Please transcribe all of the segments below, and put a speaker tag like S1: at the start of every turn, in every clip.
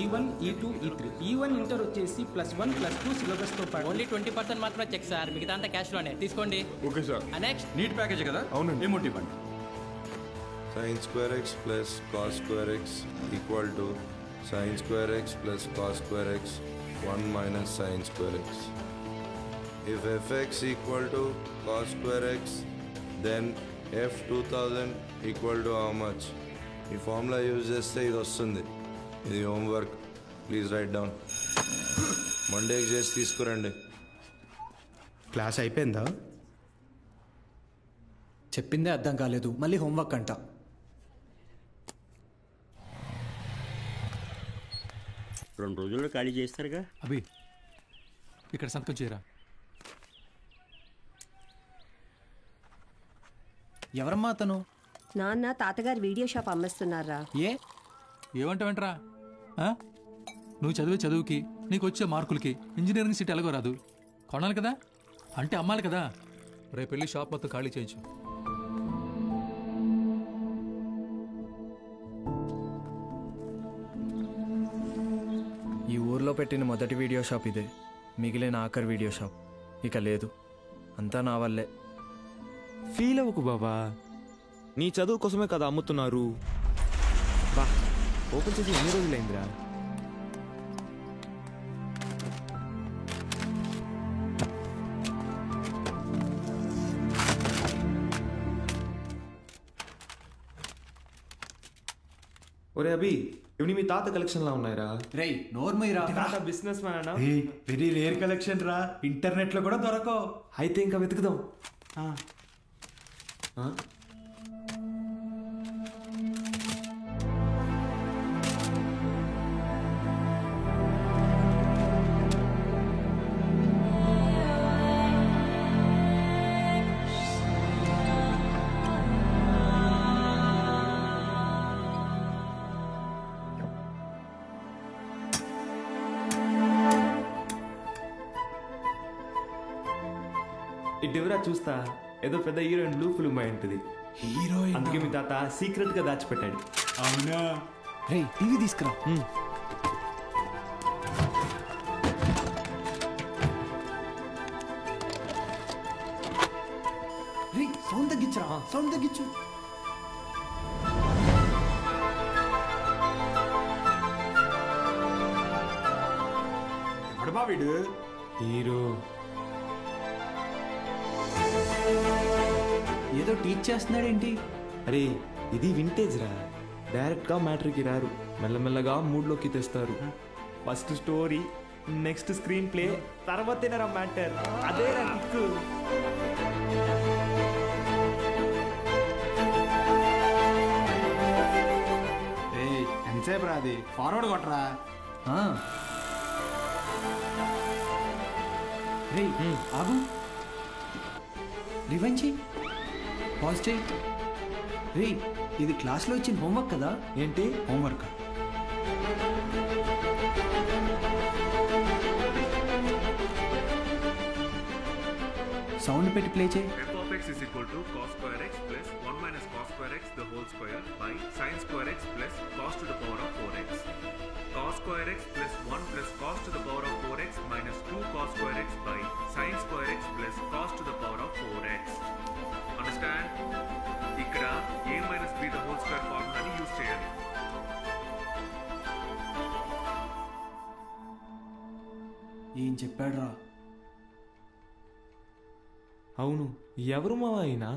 S1: E1, E2, E3. E1 inter వచ్చేసి +1 +2 సిలబస్తో పాటు
S2: only 20% మాత్రమే చెక్ సార్, మిగతా అంతా క్యాష్లోనే తీసుకోండి.
S3: Okay sir.
S2: Next
S3: NEET package కదా?
S4: అవునండి.
S3: ఏమోటి ఇవ్వండి.
S5: sin square x plus cos square x equal to sin square x plus cos square x 1 minus sin square x. If fx equal to cos square x, then f 2000 equal to how much? ఈ formula use చేస్తే ఇది వస్తుంది. ఇది homework, please right down. మండేకి చేసి తీసుకురండి.
S4: Class అయిపోయిందా?
S6: చెప్పిందే అర్థం కాలేదు, మళ్ళీ హోంవర్క్ అంట.
S7: రెండు రోజుల్లో ఖాళీ చేస్తారుగా.
S8: అభి ఇక్కడ సంతకం చేయరా.
S6: ఎవరమ్మా అతను?
S9: నాన్న తాతగారు వీడియో షాప్ అమ్మేస్తున్నారా?
S8: ఏమంటావేంట్రా? నువ్వు చదివే చదువుకి నీకు వచ్చే మార్కులకి ఇంజనీరింగ్ సీట్ ఎలాగో రాదు. కొనాలి కదా, అంటే అమ్మాలి కదా. రేపు వెళ్ళి షాప్ మొత్తం ఖాళీ చేయించు.
S6: ఈ ఊర్లో పెట్టిన మొదటి వీడియో షాప్ ఇదే, మిగిలిన ఆఖరి వీడియో షాప్ ఇక లేదు. అంతా నా వల్లే.
S10: ఫీల్ అవ్వకు బాబా, నీ చదువు కోసమే కదా అమ్ముతున్నారు. బా ఓపెన్ చేసి ఎన్ని రోజులైందిరా? ఒరే అభి, ఇవి మీ తాత కలెక్షన్ లా ఉన్నాయిరా.
S6: రేయ్ నోర్మయ్యరా,
S10: తాత బిజినెస్ మ్యాన్ అన్నా.
S4: వెరీ రేర్ కలెక్షన్ రా, ఇంటర్నెట్ లో కూడా దొరకవు.
S10: అయితే ఇంకా వెతుకుదాం. ఇటువరా చూస్తా, ఏదో పెద్ద హీరోయిన్ బ్లూ ఫిల్మ్ అయి ఉంటుంది.
S4: హీరోయిన్
S10: అందుకే మీ తాత సీక్రెట్ గా దాచిపెట్టాడు.
S4: అవునా?
S6: రేయ్ టీవీ తీసుకురా. రేయ్ సౌండ్ తగ్గించరా, సౌండ్ తగ్గించు.
S4: ఎవడు బా వీడు?
S10: హీరో
S6: ఏదో టీచ్ చేస్తున్నాడేంటి?
S10: అరే ఇది వింటేజ్ రా, డైరెక్ట్ గా మ్యాటర్కి రారు, మెల్లమెల్లగా మూడ్లోకి తెస్తారు. First story, next screenplay, తర్వాతేనరా మ్యాటర్. అదే రా కిక్కు.
S4: ఎంతసేపు రాది, ఫార్వర్డ్ కొట్టరా.
S6: రేయ్ ఆగు, రివైండ్ చెయ్యి, పాజ్ చెయ్యి. రేయ్ ఇది క్లాస్లో ఇచ్చిన హోంవర్క్ కదా?
S10: ఏంటి
S6: హోంవర్క్? సౌండ్ పెట్టి ప్లే చేయి.
S11: f(x) is equal to cos square x plus 1 minus cos square x the whole square by sin square x plus cos to the power of 4x. Cos square x plus 1 plus cos to the power of 4x minus 2 cos square x by sin square x plus cos to the power of 4x. Understand? ఇక్కడ a minus b the whole square ఫార్ములాని use చేయాలి.
S6: ఏం చెప్పాడు రా?
S10: అవును, ఎవరు మావా అయినా?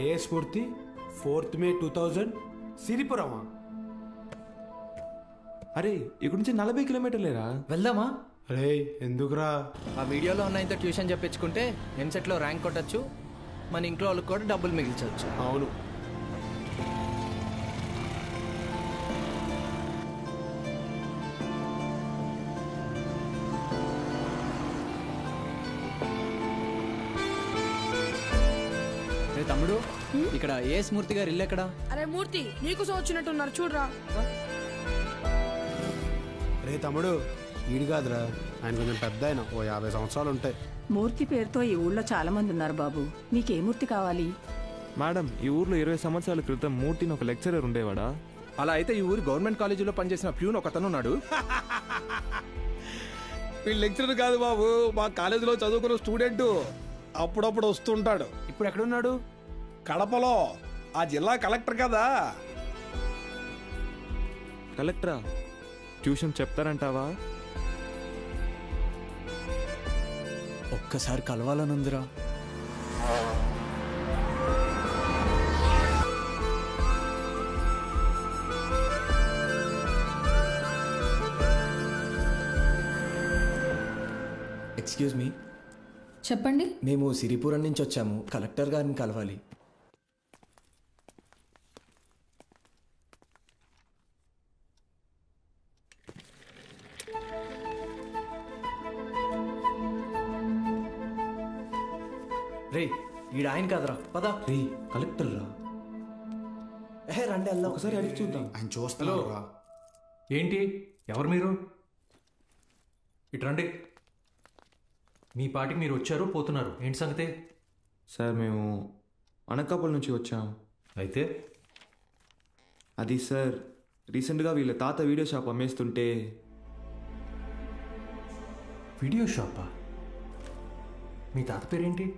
S4: ఏ స్ఫూర్తి 4th May 2000 సిరిపురమా?
S10: అరే ఇక్కడ నుంచి 40 కిలోమీటర్లేరా.
S6: వెళ్దామా?
S4: అరే ఎందుకురా?
S6: ఆ వీడియోలో ఉన్న ఇంత ట్యూషన్ చెప్పించుకుంటే ఎంసెట్లో ర్యాంక్ కొట్టచ్చు, మన ఇంట్లో వాళ్ళకి కూడా డబ్బులు మిగిల్చవచ్చు.
S4: అవును.
S6: తమ్ముడు
S2: ఇక్కడ ఏ స్మూర్తి గారు ఇల్లు ఎక్కడ?
S3: అరే మూర్తి, నీకోసం వచ్చినట్టున్నారు చూడరా.
S12: రే తమ్ముడు, ఈడు కాదురా, ఆయన కొంచెం పెద్ద ఆయన, ఓ 50 సంవత్సరాలు ఉంటాయి.
S13: మూర్తి పేరుతో ఈ ఊళ్ళో చాలా మంది ఉన్నారు బాబు. మీకే మూర్తి కావాలి?
S10: మేడం, ఈ ఊర్లో 20 సంవత్సరాల క్రితం మూర్తిని ఒక లెక్చరర్ ఉండేవాడా?
S14: అలా అయితే ఈ ఊరు గవర్నమెంట్ కాలేజీలో పనిచేసిన ప్యూన్ ఒకతను ఉన్నాడు.
S15: వీళ్ళు లెక్చరర్ కాదు బాబు, మా కాలేజీలో చదువుకున్న స్టూడెంట్. అప్పుడప్పుడు వస్తుంటాడు.
S14: ఇప్పుడు ఎక్కడున్నాడు?
S15: కడపలో. ఆ జిల్లా కలెక్టర్ కదా.
S10: కలెక్టరా? ట్యూషన్ చెప్తారంటావా?
S6: ఒక్కసారి కలవాలనుందిరా. Excuse me.
S16: చెప్పండి.
S6: మేము సిరిపురం నుంచి వచ్చాము. కలెక్టర్ గారిని కలవాలి. రే, ఈడ ఆయన కాదురా, పదా.
S10: రే, కలెక్టర్ రా.
S6: రండి వెళ్దాం.
S10: ఒకసారి అడిగి చూద్దాం.
S12: ఆయన చూస్తున్నాడు రా.
S8: ఏంటి, ఎవరు మీరు? ఇటు రండి. మీ పాటికి మీరు వచ్చారు, పోతున్నారు. ఏంటి సంగతే?
S10: సార్, మేము అనకాపల్లి నుంచి వచ్చాము.
S8: అయితే
S10: అది సార్, రీసెంట్గా వీళ్ళ తాత వీడియో షాప్ అమ్మేస్తుంటే.
S8: వీడియో షాపా? మీ తాత పేరేంటి?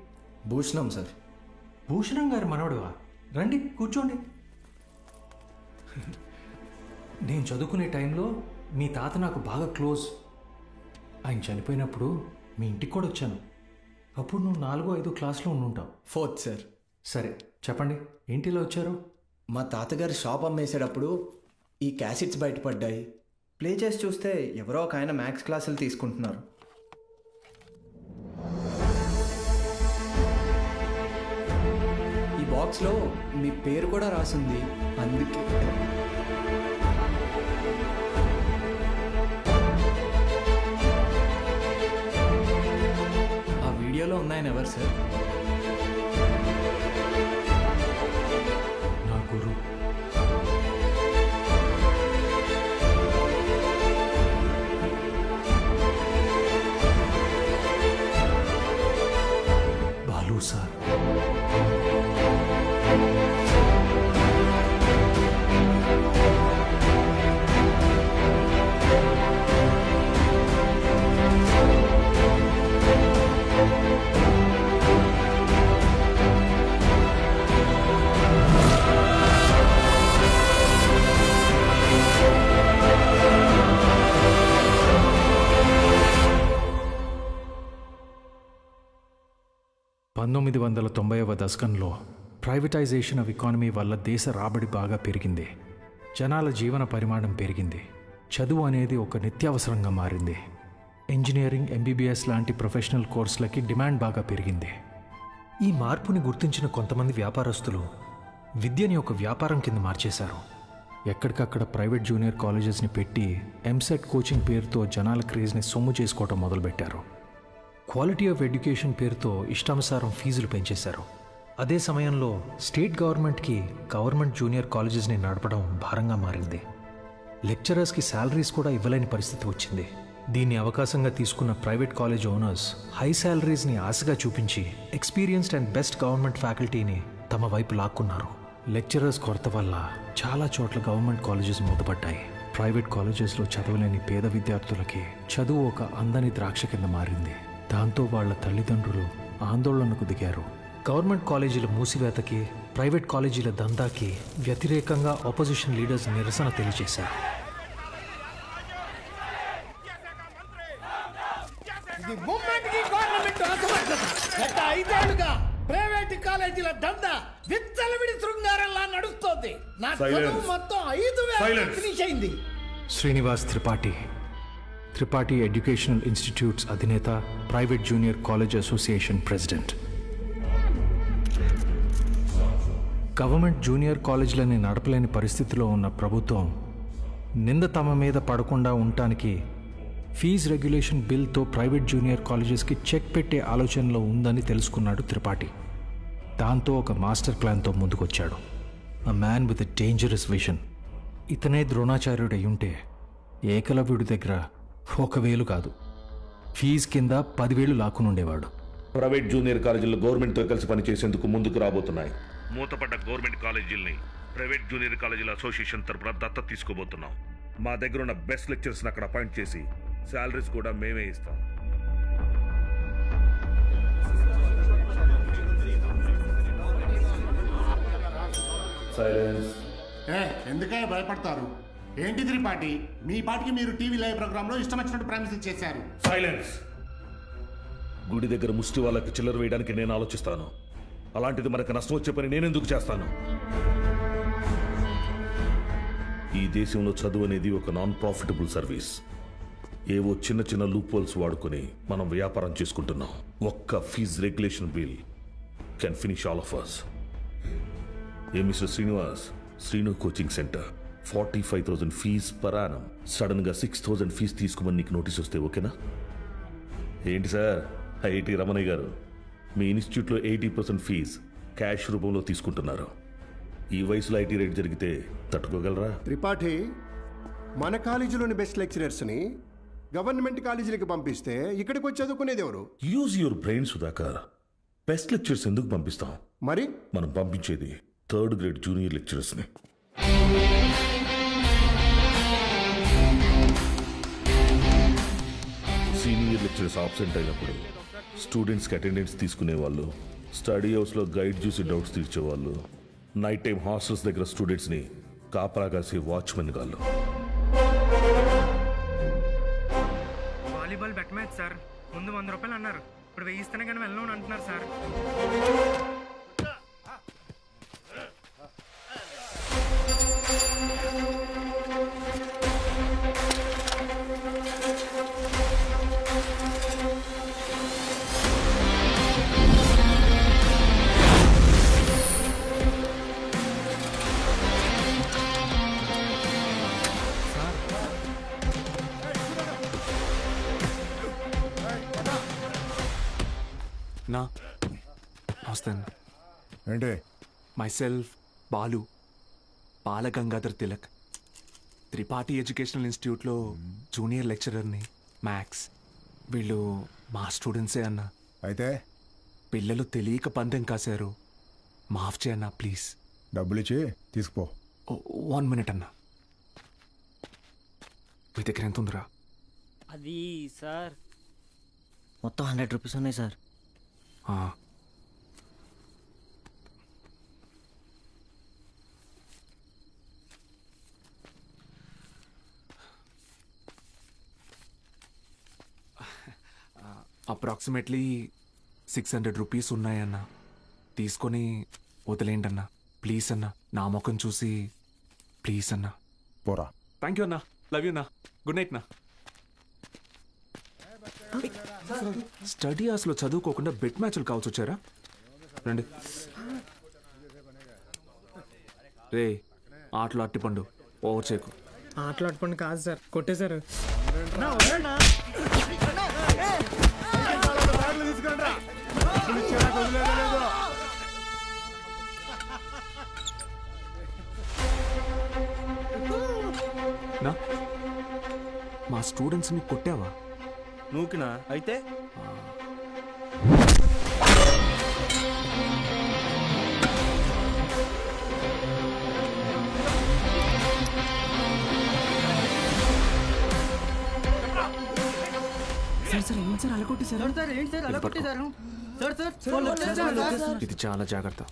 S6: భూషణం సార్.
S8: భూషణం గారి మనవడువా? రండి, కూర్చోండి. నేను చదువుకునే టైంలో మీ తాత నాకు బాగా క్లోజ్. ఆయన చనిపోయినప్పుడు మీ ఇంటికి కూడా వచ్చాను. అప్పుడు నువ్వు 4వ 5వ క్లాస్లో ఉండుంటావు.
S6: 4th sir.
S8: సరే చెప్పండి, ఏంటి ఇలా వచ్చారు?
S6: మా తాతగారు షాప్ అమ్మేసేటప్పుడు ఈ క్యాసెట్స్ బయటపడ్డాయి. ప్లే చేసి చూస్తే ఎవరో ఒక ఆయన మ్యాథ్స్ క్లాసులు తీసుకుంటున్నారు. ఈ బాక్స్లో మీ పేరు కూడా రాసింది. అందుకే ఆ వీడియోలో ఉన్నాయని ఎవరు సార్?
S8: నా గురువు. బాలు సార్. దశకంలో ప్రైవేటైజేషన్ ఆఫ్ ఎకానమీ వల్ల దేశ రాబడి బాగా పెరిగింది. జనాల జీవన పరిమాణం పెరిగింది. చదువు అనేది ఒక నిత్యావసరంగా మారింది. ఇంజనీరింగ్, ఎంబీబీఎస్ లాంటి ప్రొఫెషనల్ కోర్సులకి డిమాండ్ బాగా పెరిగింది. ఈ మార్పుని గుర్తించిన కొంతమంది వ్యాపారస్తులు విద్యని ఒక వ్యాపారం కింద మార్చేశారు. ఎక్కడికక్కడ ప్రైవేట్ జూనియర్ కాలేజెస్ని పెట్టి ఎంసెట్ కోచింగ్ పేరుతో జనాల క్రేజ్ని సొమ్ము చేసుకోవటం మొదలుపెట్టారు. క్వాలిటీ ఆఫ్ ఎడ్యుకేషన్ పేరుతో ఇష్టానుసారం ఫీజులు పెంచేశారు. అదే సమయంలో స్టేట్ గవర్నమెంట్కి గవర్నమెంట్ జూనియర్ కాలేజెస్ని నడపడం భారంగా మారింది. లెక్చరర్స్కి శాలరీస్ కూడా ఇవ్వలేని పరిస్థితి వచ్చింది. దీన్ని అవకాశంగా తీసుకున్న ప్రైవేట్ కాలేజ్ ఓనర్స్ హై శాలరీస్ని ఆశగా చూపించి ఎక్స్పీరియన్స్డ్ అండ్ బెస్ట్ గవర్నమెంట్ ఫ్యాకల్టీని తమ వైపు లాక్కున్నారు. లెక్చరర్స్ కొరత వల్ల చాలా చోట్ల గవర్నమెంట్ కాలేజెస్ మూతపడ్డాయి. ప్రైవేట్ కాలేజెస్లో చదవలేని పేద విద్యార్థులకి చదువు ఒక అందని ద్రాక్ష కింద మారింది. దాంతో వాళ్ల తల్లిదండ్రులు ఆందోళనకు దిగారు. గవర్నమెంట్ కాలేజీల మూసివేతకి, ప్రైవేట్ కాలేజీల దందాకి వ్యతిరేకంగా ఆపోజిషన్ లీడర్స్ నిరసన తెలియజేశారు.
S17: ఇది ముమ్మాటికి గవర్నమెంట్ అసమర్థత. గత 5 ఏళ్లుగా ప్రైవేట్ కాలేజీల దందా విచ్చలవిడి శృంగారంలా నడుస్తోంది. నా చదువు మొత్తం 5,000 ఫినిష్ అయింది.
S8: శ్రీనివాస్ త్రిపాఠి, త్రిపాఠి ఎడ్యుకేషనల్ ఇన్స్టిట్యూట్స్ అధినేత, private junior college association president. Government junior కాలేజీలని నడపలేని పరిస్థితిలో ఉన్న ప్రభుత్వం నింద తమ మీద పడకుండా ఉండటానికి ఫీజు రెగ్యులేషన్ బిల్తో ప్రైవేట్ జూనియర్ కాలేజెస్కి చెక్ పెట్టే ఆలోచనలో ఉందని తెలుసుకున్నాడు త్రిపాఠి. దాంతో ఒక మాస్టర్ ప్లాన్తో ముందుకొచ్చాడు. A man with a dangerous vision. ఇతనే ద్రోణాచార్యుడు అయ్యుంటే ఏకలవ్యుడి దగ్గర 1,000 కాదు, ఫీజు కింద 10,000 లాక్కునుండేవాడు.
S16: ప్రైవేట్ జూనియర్ కాలేజీలు గవర్నమెంట్తో కలిసి పనిచేసేందుకు ముందుకు రాబోతున్నాయి. మూతపడ్డ గవర్నమెంట్ కాలేజీల్ని ప్రైవేట్ జూనియర్ కాలేజీల అసోసియేషన్ తరపున దత్తత తీసుకోబోతున్నాం. మా దగ్గర ఉన్న బెస్ట్ లెక్చర్స్ని అక్కడ అపాయింట్ చేసి శాలరీస్ కూడా మేమే ఇస్తాం. సైలెన్స్.
S18: ఎందుకే భయపడతారు? ఏంటి త్రిపాఠి, మీ పాటికి మీరు టీవీ లైవ్ ప్రోగ్రాంలో ఇష్టం వచ్చినట్టు ప్రామిసెస్ చేశారు.
S16: సైలెన్స్. గుడి దగ్గర ముష్టి వాళ్ళకి చిల్లర వేయడానికి నేను ఆలోచిస్తాను. అలాంటిది మనకు నష్టం వచ్చే పని నేనెందుకు చేస్తాను? ఈ దేశంలో చదువు అనేది ఒక నాన్ ప్రాఫిటబుల్ సర్వీస్. ఏవో చిన్న చిన్న లూప్ హోల్స్ వాడుకొని మనం వ్యాపారం చేసుకుంటున్నాం. ఒక్క fees regulation bill can finish all of us. A mister Srinivas, Srinu coaching centre 45,000 fees per annum. సడన్గా 6,000 ఫీజు తీసుకోమని నీకు నోటీస్ వస్తే ఓకేనా? ఏంటి సార్ ఐఐటి రమణయ్య గారు, మీ ఇన్స్టిట్యూట్లో 80% ఫీజు క్యాష్ రూపంలో తీసుకుంటున్నారు. ఈ వయసులో ఐటీ రేట్ జరిగితే తట్టుకోగలరా?
S19: త్రిపాఠి, మన కాలేజీలోని బెస్ట్ లెక్చరర్స్ని గవర్నమెంట్ కాలేజీలకు పంపిస్తే ఇక్కడికి వచ్చి చదువుకునేది ఎవరు?
S16: Use your brain Sudhakar. Best lectures ఎందుకు పంపిస్తాం?
S19: మరి
S16: మనం పంపించేది 3rd గ్రేడ్ జూనియర్ లెక్చరర్స్ని. సీనియర్ లెక్చరర్స్ ఆబ్సెంట్ అయినప్పుడు స్టూడెంట్స్కి అటెండెన్స్ తీసుకునేవాళ్ళు, స్టడీ హౌస్లో గైడ్ చూసి డౌట్స్ తీర్చేవాళ్ళు, నైట్ టైం హాస్టల్స్ దగ్గర స్టూడెంట్స్ని కాపలా కాసే వాచ్మెన్ గాళ్ళు.
S20: Volleyball bet match sir. ముందు 100 రూపాయలు అన్నారు, ఇప్పుడు 1000 ఇస్తేనే కానీ వెళ్ళను అంటున్నారు సార్.
S21: ఏంటి?
S22: మైసెల్ఫ్ బాలు, బాలగంగాధర్ తిలక్, త్రిపాఠి ఎడ్యుకేషనల్ ఇన్స్టిట్యూట్లో జూనియర్ లెక్చరర్ని, మ్యాథ్స్. వీళ్ళు మా స్టూడెంట్సే అన్న.
S21: అయితే
S22: పిల్లలు తెలియక పందెం కాశారు, మాఫ్ చేయన్నా ప్లీజ్.
S21: డబ్బులు ఇచ్చి తీసుకుపో.
S22: 1 మినిట్ అన్న. మీ దగ్గర ఎంత ఉందిరా?
S23: అది సార్ మొత్తం 100 రూపీస్ ఉన్నాయి సార్.
S22: అప్రాక్సిమేట్లీ 600 రూపీస్ ఉన్నాయన్న. తీసుకొని వదిలేండి అన్న ప్లీజ్ అన్న. నా ముఖం చూసి ప్లీజ్ అన్న.
S21: పోరా.
S22: థ్యాంక్ యూ అన్న. లవ్ యూ అన్న. గుడ్ నైట్ నా. స్టడీ అవర్స్లో చదువుకోకుండా బెట్ మ్యాచ్లు కావాల్సి వచ్చారా? రండి. రే ఆటలు అట్టిపండు, ఓవర్ చేయకు.
S20: ఆటలు అట్టిపండు కాదు సార్, కొట్టేశారు.
S22: మా స్టూడెంట్స్ని కొట్టావా?
S7: నూకినా అయితే?
S22: ఇది చాలా జాగ్రత్త.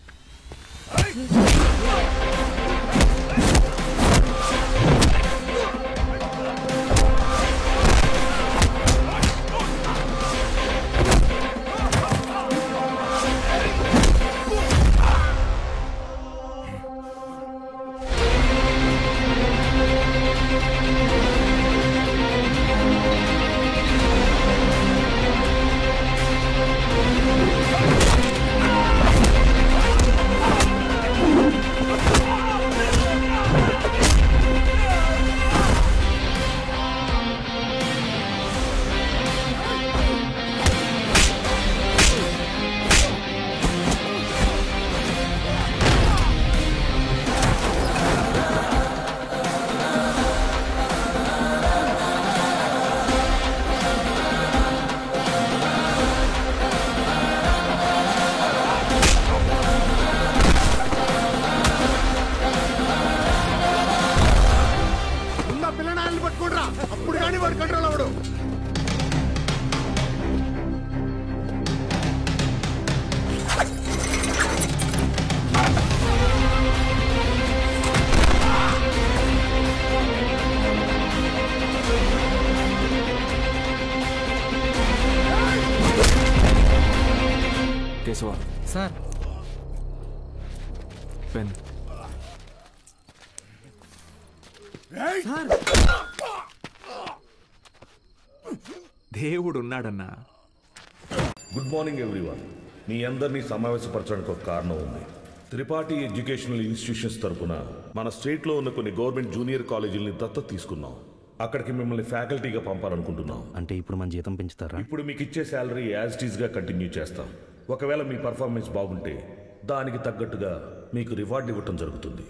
S22: Keshava
S2: sir
S22: pen. దేవుడు ఉన్నాడన్నా.
S16: Good morning everyone. మీ అందరినీ సమావేశపరచడానికి ఒక కారణం ఉంది. త్రిపాఠి ఎడ్యుకేషనల్ ఇన్స్టిట్యూషన్స్ తరపున మన స్టేట్లో ఉన్న కొన్ని గవర్నమెంట్ జూనియర్ కాలేజీలని దత్తత తీసుకున్నాం. అక్కడికి మిమ్మల్ని ఫ్యాకల్టీగా పంపాలనుకుంటున్నాం.
S23: అంటే ఇప్పుడు మన జీతం పెంచుతారా?
S16: ఇప్పుడు మీకు ఇచ్చే శాలరీ యాజ్ ఇట్ ఈస్గా కంటిన్యూ చేస్తాం. ఒకవేళ మీ పర్ఫార్మెన్స్ బాగుంటే దానికి తగ్గట్టుగా మీకు రివార్డ్ ఇవ్వటం జరుగుతుంది.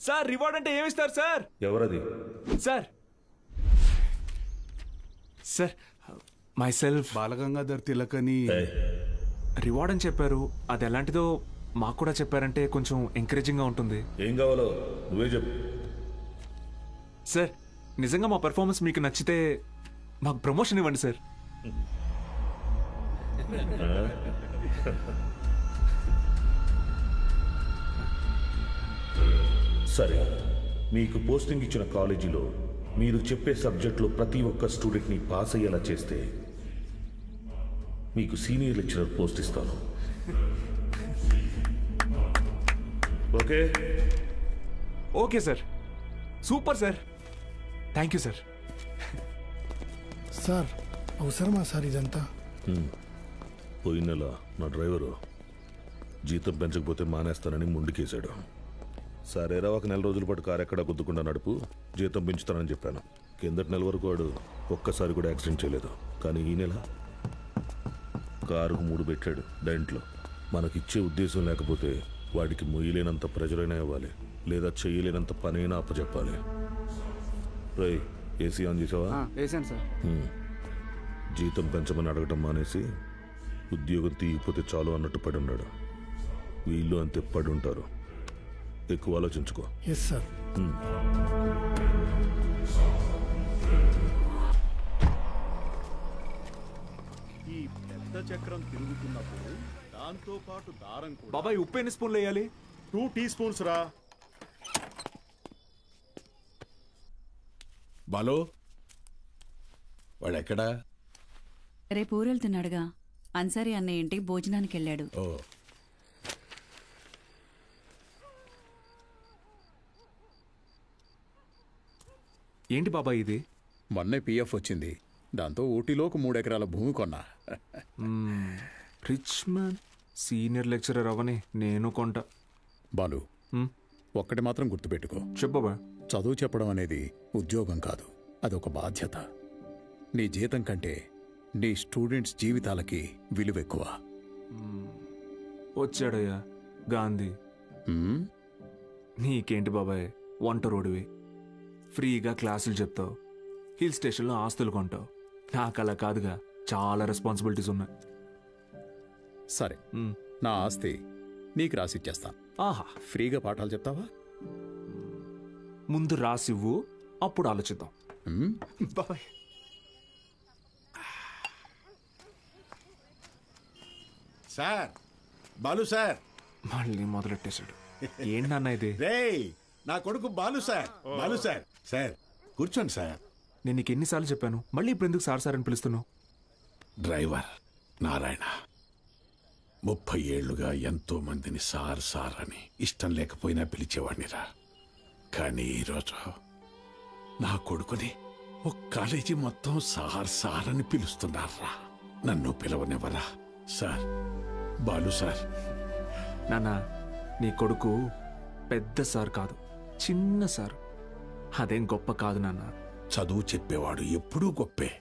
S22: సార్ రివార్డ్ అంటే ఏమిస్తారు సార్?
S16: ఎవరది?
S22: Sir sir myself
S1: Balagangadhar Tilak అని
S22: రివార్డ్ అని చెప్పారు. అది ఎలాంటిదో మాకు కూడా చెప్పారంటే కొంచెం ఎంకరేజింగ్గా ఉంటుంది.
S16: ఏం కావాలో నువ్వే చెప్పు.
S22: సార్ నిజంగా మా పెర్ఫార్మెన్స్ మీకు నచ్చితే మాకు ప్రమోషన్ ఇవ్వండి సార్.
S16: సరే, మీకు పోస్టింగ్ ఇచ్చిన కాలేజీలో మీరు చెప్పే సబ్జెక్టులో ప్రతి ఒక్క స్టూడెంట్ని పాస్ అయ్యేలా చేస్తే మీకు సీనియర్ లెక్చరర్ పోస్ట్ ఇస్తాను. Okay?
S22: Okay sir. Super sir. Thank you sir.
S5: Sir అవసరమా సార్ ఇదంతా?
S16: పోయిన నెల నా డ్రైవరు జీతం పెంచకపోతే మానేస్తానని ముందుకేశాడు. సరేరా, ఒక నెల రోజుల పాటు కారు ఎక్కడా గుద్దుకుండా నడుపు, జీతం పెంచుతానని చెప్పాను. కిందటి నెల వరకు వాడు ఒక్కసారి కూడా యాక్సిడెంట్ చేయలేదు. కానీ ఈ నెల కారుకు 3 పెట్టాడు డెంట్లో. మనకిచ్చే ఉద్దేశం లేకపోతే వాడికి మొయ్యలేనంత ప్రెజరైనా ఇవ్వాలి, లేదా చేయలేనంత పనైనా అప్పచెప్పాలి. రై, ఏసీ ఆన్ చేసావా?
S2: వేసాను సార్.
S16: జీతం పెంచమని అడగటం మానేసి ఉద్యోగం తీయకపోతే చాలు అన్నట్టు పడి ఉన్నాడు. వీళ్ళు అంతే పడి ఉంటారు. ఎక్కువ ఆలోచించుకో.
S5: Yes sir.
S1: ఈ పెద్ద చక్రం తిరుగుతున్నప్పుడు దాంతో పాటు దారం కూడా.
S22: బాబాయ్ ఉప్పు ఎన్ని స్పూన్లు వేయాలి?
S1: 2 టీ స్పూన్స్ రా.
S9: బాలు వాడెక్కడా?
S13: రేపు ఊరెళ్తున్నాడుగా. అన్సారీ అన్నయ్య ఇంటికి భోజనానికి వెళ్ళాడు.
S9: ఓ,
S22: ఏంటి బాబాయ్ ఇది?
S9: మొన్నే పిఎఫ్ వచ్చింది. దాంతో ఊటీలోకి 3 ఎకరాల భూమి కొన్నా.
S22: Rich man. సీనియర్ లెక్చరర్ అవని నేను కొంట.
S9: బాలు, ఒక్కటి మాత్రం గుర్తుపెట్టుకో.
S22: చెప్పబా.
S9: చదువు చెప్పడం అనేది ఉద్యోగం కాదు, అదొక బాధ్యత. నీ జీతం కంటే నీ స్టూడెంట్స్ జీవితాలకి విలువ ఎక్కువ.
S22: వచ్చాడయ్యా గాంధీ. నీకేంటి బాబాయ్, వంట రోడ్డువి, ఫ్రీగా క్లాసులు చెప్తావు, హిల్ స్టేషన్లో ఆస్తులు కొంటావు. నాకు అలా కాదుగా, చాలా రెస్పాన్సిబిలిటీస్ ఉన్నాయి.
S9: సరే, నా ఆస్తి నీకు రాసిచ్చేస్తాను.
S22: ఆహా,
S9: ఫ్రీగా పాఠాలు చెప్తావా?
S22: ముందు రాసివ్వు, అప్పుడు ఆలోచిద్దాం. బాబాయ్.
S1: Sir, Balu sir.
S22: మళ్ళీ మొదలెట్టేశాడు. ఏంటన్నా ఇది?
S1: రేయ్, నా కొడుకు Balu sir. Balu sir. Sir కూర్చోండి సార్.
S22: నేను నీకు ఎన్నిసార్లు చెప్పాను, మళ్ళీ ఇప్పుడు ఎందుకు సార్ సార్ అని పిలుస్తున్నావు?
S9: డ్రైవర్ నారాయణ 30 ఏళ్లుగా ఎంతో మందిని సార్ సార్ అని ఇష్టం లేకపోయినా పిలిచేవాడినిరా. కానీ ఈరోజు నా కొడుకుని ఒక కాలేజీ మొత్తం సార్ సార్ అని పిలుస్తున్నారా. నన్ను పిలవనివ్వరా సార్? బాలు సార్.
S22: నాన్న, నీ కొడుకు పెద్ద సార్ కాదు, చిన్న సార్. అదేం గొప్ప కాదు నాన్న.
S9: చదువు చెప్పేవాడు ఎప్పుడూ గొప్పే.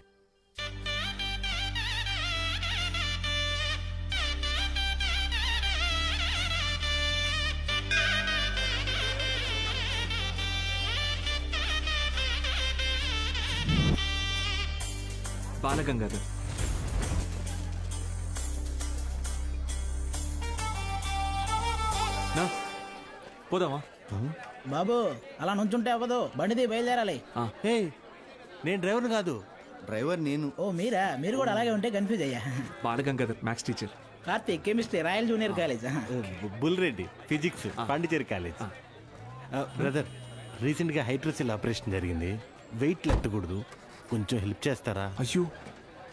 S22: బాలగంగాధర్. పోదామా?
S24: బాబు అలా నుంచుంటే అవ్వదు, బండిది బయలుదేరాలి.
S2: నేను డ్రైవర్ కాదు, డ్రైవర్ నేను.
S24: ఓ మీరా? మీరు కూడా అలాగే ఉంటే కన్ఫ్యూజ్ అయ్యా.
S22: Balagangadhar maths teacher.
S24: Karthik chemistry, Royal Junior College.
S2: Bulreddy physics, Pondicherry college. Brother, రీసెంట్గా హైడ్రోసిల్ ఆపరేషన్ జరిగింది, వెయిట్ ఎత్తకూడదు, కొంచెం హెల్ప్ చేస్తారా?
S22: అయ్యో,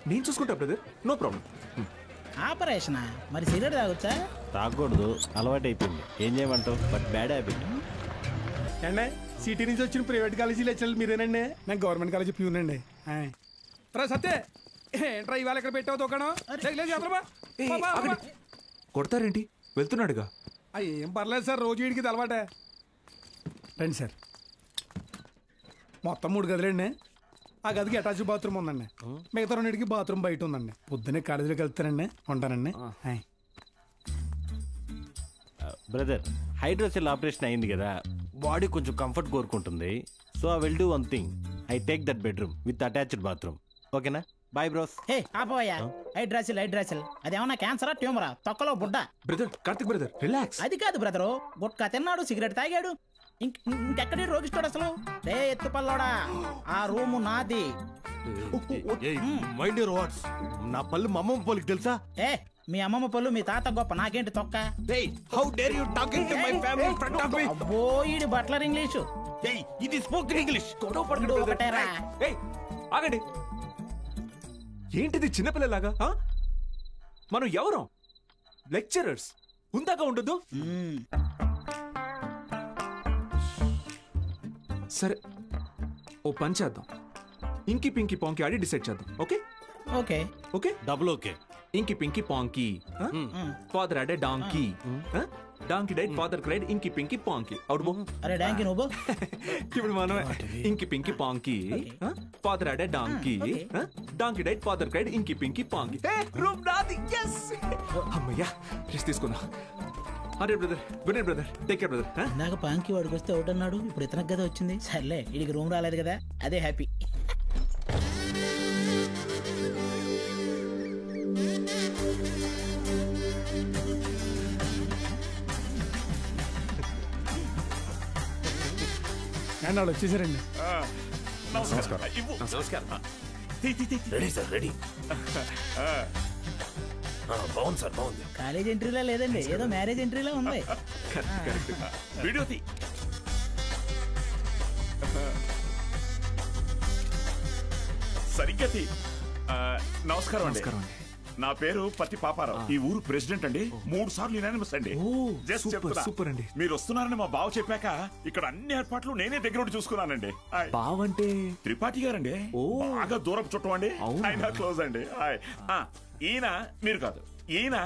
S22: నేను చూసుకుంటా బ్రదర్, నో ప్రాబ్లం.
S24: ఆపరేషనా? మరి సిగరెట్ తాగొచ్చా?
S2: తాగకూడదు, అలవాటు అయిపోయింది. ఏం చేయమంటావు? But bad habit.
S15: అండి సిటీ నుంచి వచ్చిన ప్రైవేట్ కాలేజీ లెక్చరర్ మీరేనండి? నేను గవర్నమెంట్ కాలేజీ ప్యూనండి. రా సత్తే, ఏంట్రా ఇవాళ ఇక్కడ పెట్టావు దుకాణం?
S22: కొడతారేంటి? వెళ్తున్నాడుగా.
S15: ఏం పర్లేదు సార్, రోజు వీడికి ఇది అలవాటే. రండి సార్. మొత్తం 3 గదులండి. ఆ గదికి అటాచ్ బాత్రూమ్ ఉందండి. మిగతా 2కి బాత్రూమ్ బయట ఉందండి. పొద్దున్నే కాలేజీలోకి వెళ్తానండి. ఉంటానండి.
S2: బ్రదర్, హైడ్రోసెల్ ఆపరేషన్ అయింది కదా, బాడీ కొంచెం కంఫర్ట్ కోరుకుంటుంది. So I will do one thing. I take that bedroom with attached bathroom. ఓకేనా? Bye bros.
S24: హే ఆపోయా, హైడ్రాసిల్ అదేమన్నా క్యాన్సరా ట్యూమరా? తొక్కలో బుడ్డ.
S22: Brother, Karthik brother, relax.
S24: అది కాదు బ్రదరు, గుట్కా తిన్నాడు, సిగరెట్ తాగాడు, ఇంకెక్కడి రోగిస్తాడు అసలు? రే ఎత్తు పల్లోడా, ఆ రూము నాది.
S2: Mind your words. నా పళ్ళు మా అమ్మమ్మ పళ్ళకి తెలుసా?
S24: ఏ మీ అమ్మమ్మ పళ్ళు మీ తాత గొప్ప, నాకేంటి తొక్క?
S2: How dare you talking to my family in front of me?
S24: అబ్బో ఈడి బట్లర్ ఇంగ్లీషు.
S2: ఇది స్పోకెన్ ఇంగ్లీష్.
S24: ఒకటేరా.
S22: ఆగండి, ఏంటిది చిన్నపిల్లలాగా? మనం ఎవరం? లెక్చరర్స్. ఉందాక ఉండదు. సరే, ఓ పని చేద్దాం. ఇంకి పింకి పాంకి ఆడి డిసైడ్ చేద్దాం. Okay
S24: okay
S22: okay,
S2: double okay.
S22: Inky pinky ponky. Father had a donkey. Donkey died, father cried, inky pinky పాంకి. Out బో.
S24: అరే డాంకీ నువ్వు.
S22: ఇప్పుడు మనమే inky pinky ponky. Father had a donkey. Donkey died, father cried, inky pinky ponky. Room నాది. yes. అమ్మయ్యా, rest తీసుకుందాం. అరే brother, good night brother, take care brother.
S24: నాకు పాంకి వాడికి వస్తే ఒకటి అన్నాడు, ఇప్పుడు ఇతనికి కదా వచ్చింది. సర్లే, వీడికి రూమ్ రాలేదు కదా, అదే హ్యాపీ.
S15: వాళ్ళు వచ్చేసారండి.
S16: నమస్కారం. Ready sir, ready. బాగుంది సార్, బాగుంది.
S24: కాలేజ్ ఎంట్రీలా లేదండి, ఏదో మ్యారేజ్ ఎంట్రీలా ఉంది.
S16: వీడియో తీ. సరిగ్గా తీ. నమస్కారం అండి. నా పేరు పత్తి పాపారావు. ఈ ఊరు ప్రెసిడెంట్ అండి. 3 సార్లు యునానిమస్ అండి.
S22: సూపర్ అండి.
S16: మీరు వస్తున్నారని మా బావ చెప్పాక ఇక్కడ అన్ని ఏర్పాట్లు నేనే దగ్గర ఉండి చూసుకున్నానండి.
S22: బావంటే
S16: త్రిపాఠి గారండి. బాగా దూరపు చుట్టం అండి. ఆయన క్లోజ్ అండి. ఈయన మీరు కాదు, ఈయన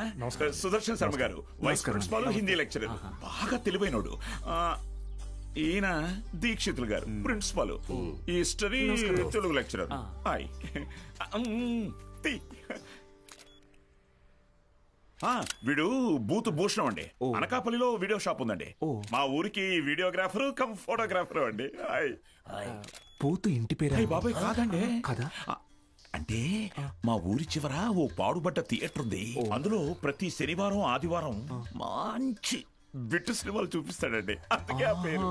S16: సుదర్శన్ శర్మ గారు, వైస్ ప్రిన్సిపాల్, హిందీ లెక్చరర్, బాగా తెలివైనడు. ఈయన దీక్షితులు గారు, ప్రిన్సిపాల్, హిస్టరీ తెలుగు లెక్చరర్. వీడు బూత్ భూషణం అండి. అనకాపల్లిలో వీడియో షాప్ ఉందండి. మా ఊరికి వీడియోగ్రాఫర్ కమ్ ఫోటోగ్రాఫర్ అండి.
S22: బూత్ ఇంటి పేరు?
S16: బాబాయ్ కాదండి.
S22: కదా,
S16: అంటే మా ఊరి చివర ఓ పాడుబడ్డ థియేటర్ ఉంది. అందులో ప్రతి శనివారం ఆదివారం మంచి బిట్టు సినిమాలు చూపిస్తాడండి. అందుకే ఆ పేరు.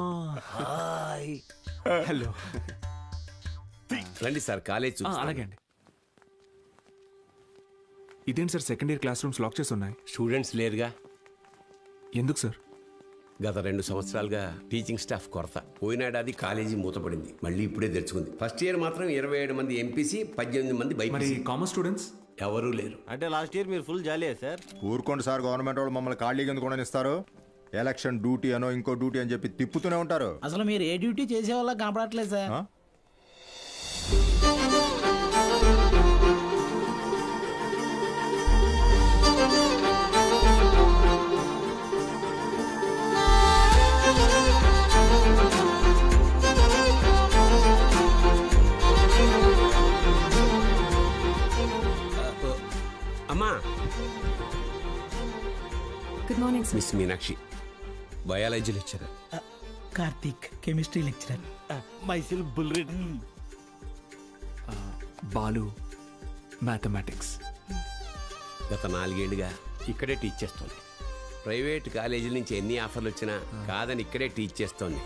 S22: హలో,
S3: రండి సార్, కాలేజ్.
S22: అలాగే అండి. ఇదేంటి sir, second year classrooms lock చేసి ఉన్నాయి?
S3: స్టూడెంట్స్ లేరుగా.
S22: ఎందుకు సార్?
S3: గత 2 సంవత్సరాలుగా టీచింగ్ స్టాఫ్ కొరత. పోయినాడాది కాలేజీ మూతపడింది, మళ్ళీ ఇప్పుడే తెరుచుకుంది. ఫస్ట్ ఇయర్ మాత్రం 27 మంది ఎంపీసీ, 18 మంది బైపీసీ.
S22: కామర్స్ స్టూడెంట్స్
S3: ఎవరూ లేరు.
S2: అంటే లాస్ట్ ఇయర్ మీరు ఫుల్ జాలీయా సార్?
S21: ఊరుకోండి సార్, గవర్నమెంట్ వాళ్ళు మమ్మల్ని ఖాళీగా ఎందుకు ఇస్తారు? ఎలక్షన్ డ్యూటీ అనో ఇంకో డ్యూటీ అని చెప్పి తిప్పుతూనే ఉంటారు.
S24: అసలు మీరు ఏ డ్యూటీ చేసే వాళ్ళ కనపడట్లేదు సార్.
S3: అమ్మా,
S4: good morning sir.
S3: Miss Meenakshi, biology lecturer.
S24: Karthik, chemistry lecturer.
S2: మైసిల్ బుల్రెడ్.
S22: బాలు, మ్యాథమెటిక్స్.
S3: గత 4 ఏళ్లుగా ఇక్కడే టీచ్ చేస్తోంది. ప్రైవేట్ కాలేజీల నుంచి ఎన్ని ఆఫర్లు వచ్చినా కాదని ఇక్కడే టీచ్ చేస్తోంది.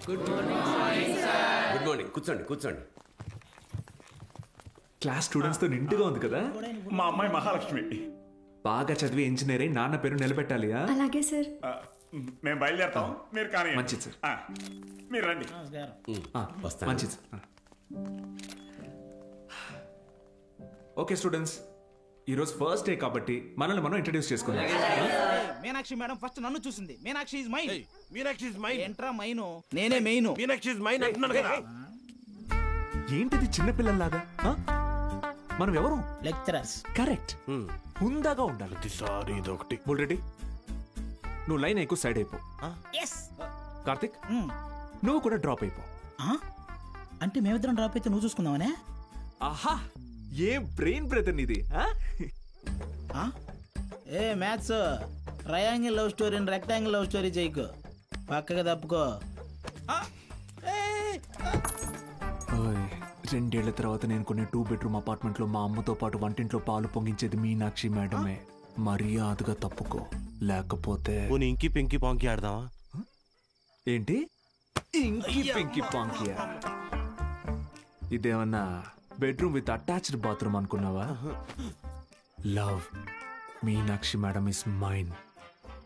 S3: Good morning. కూర్చోండి కూర్చోండి.
S22: క్లాస్ స్టూడెంట్స్ తో నిండుగా ఉంది కదా.
S16: మా అమ్మాయి మహాలక్ష్మి.
S22: బాగా చదివి ఇంజనీర్ అయి నాన్న పేరు నిలబెట్టాలి.
S4: అలాగే సార్.
S16: మేము బయలుదేరతాం, మీరు కానీ.
S22: మంచిది సార్.
S16: మీరు రండి.
S22: మంచిది సార్. ఓకే స్టూడెంట్స్, ఈరోజు ఫస్ట్ డే కాబట్టి మనల్ని మనం ఇంట్రడ్యూస్ చేసుకుందాం.
S24: మీనాక్షి మేడం ఫస్ట్ నన్ను చూసింది. Meenakshi is mine.
S10: Meenakshi is mine.
S24: ఎంట్రా మైను, నేనే మెయిన్.
S10: మీనాక్షి ఇస్ మైన్ అంటున్నాను కదా.
S22: ఏంటిది చిన్నపిల్లల్లాగా? మనం ఎవరు?
S24: లెక్చరర్స్.
S22: కరెక్ట్. హుందాగా ఉండాలి.
S10: సారీ ఇదొకటి.
S22: బుల్రెడ్డి, నువ్వు లైన్ ఎక్కువ సైడ్ అయిపో. కార్తిక్, నువ్వు కూడా డ్రాప్ అయిపో.
S24: అంటే మేమిద్దరం డ్రాప్ అయితే నువ్వు చూసుకుందామనే?
S22: ఆహా, ఏం బ్రెయిన్ బ్రదర్ నీది.
S24: ఏ మ్యాథ్స్, ట్రయాంగిల్ లవ్ స్టోరీని రెక్టాంగిల్ లవ్ స్టోరీ చేయకు, పక్కగా తప్పుకో.
S22: 2 ఏళ్ల తర్వాత నేను కొనే 2 బెడ్రూమ్ అపార్ట్మెంట్ లో మా అమ్మతో పాటు వంటింట్లో పాలు పొంగించేది మీనాక్షి మేడమే. మర్యాదగా తప్పుకో, లేకపోతే
S10: ఇంకి పింకి పాంకి ఆడదామా?
S22: ఏంటి ఇంకి పింకి పాంకియా? ఇదేమన్నా బెడ్రూమ్ విత్ అటాచ్డ్ బాత్రూమ్ అనుకున్నావా? Love Meenakshi madam is mine.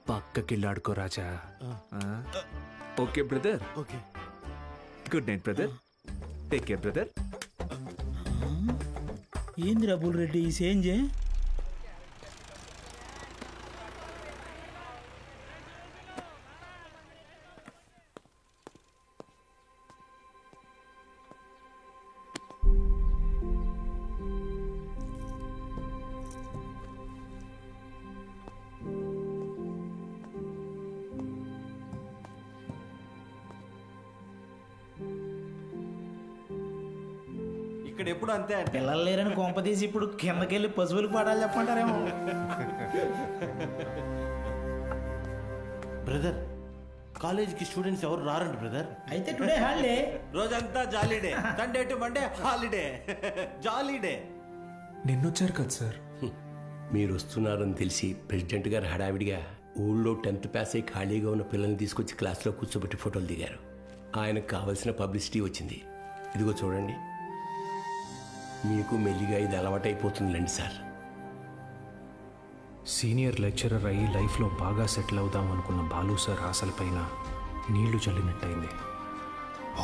S22: పక్కకిల్లాడుకో రాజా. Okay brother.
S10: Okay.
S22: Good night brother. Take care brother.
S24: ఏందిరా బుల్రెడ్డి ఈ సేంజే?
S2: ఇక్కడ ఎప్పుడు అంతే.
S24: పిల్లలు లేరని కొంప తీసి ఇప్పుడు కిందకెళ్ళి పశువులకు పాడాలి చెప్పంటారేమో.
S10: బ్రదర్, కాలేజీకి స్టూడెంట్స్ ఎవరు రారండి బ్రదర్.
S24: అయితే టుడే హాలిడే.
S2: రోజంతా jolly day. Sunday to Monday holiday. Jolly day.
S22: నిన్నొచ్చారు కదా సార్.
S3: మీరు వస్తున్నారని తెలిసి ప్రెసిడెంట్ గారు హడావిడిగా ఊళ్ళో 10th పాస్ అయి ఖాళీగా ఉన్న పిల్లల్ని తీసుకొచ్చి క్లాస్లో కూర్చోబెట్టి ఫోటోలు దిగారు. ఆయనకు కావలసిన పబ్లిసిటీ వచ్చింది. ఇదిగో చూడండి, మీకు మెల్లిగా ఇది అలవాటైపోతుందిలేండి సార్.
S8: సీనియర్ లెక్చరర్ అయ్యి లైఫ్లో బాగా సెటిల్ అవుదాం అనుకున్న బాలు సార్ ఆశలపైన నీళ్లు చల్లినట్టయింది.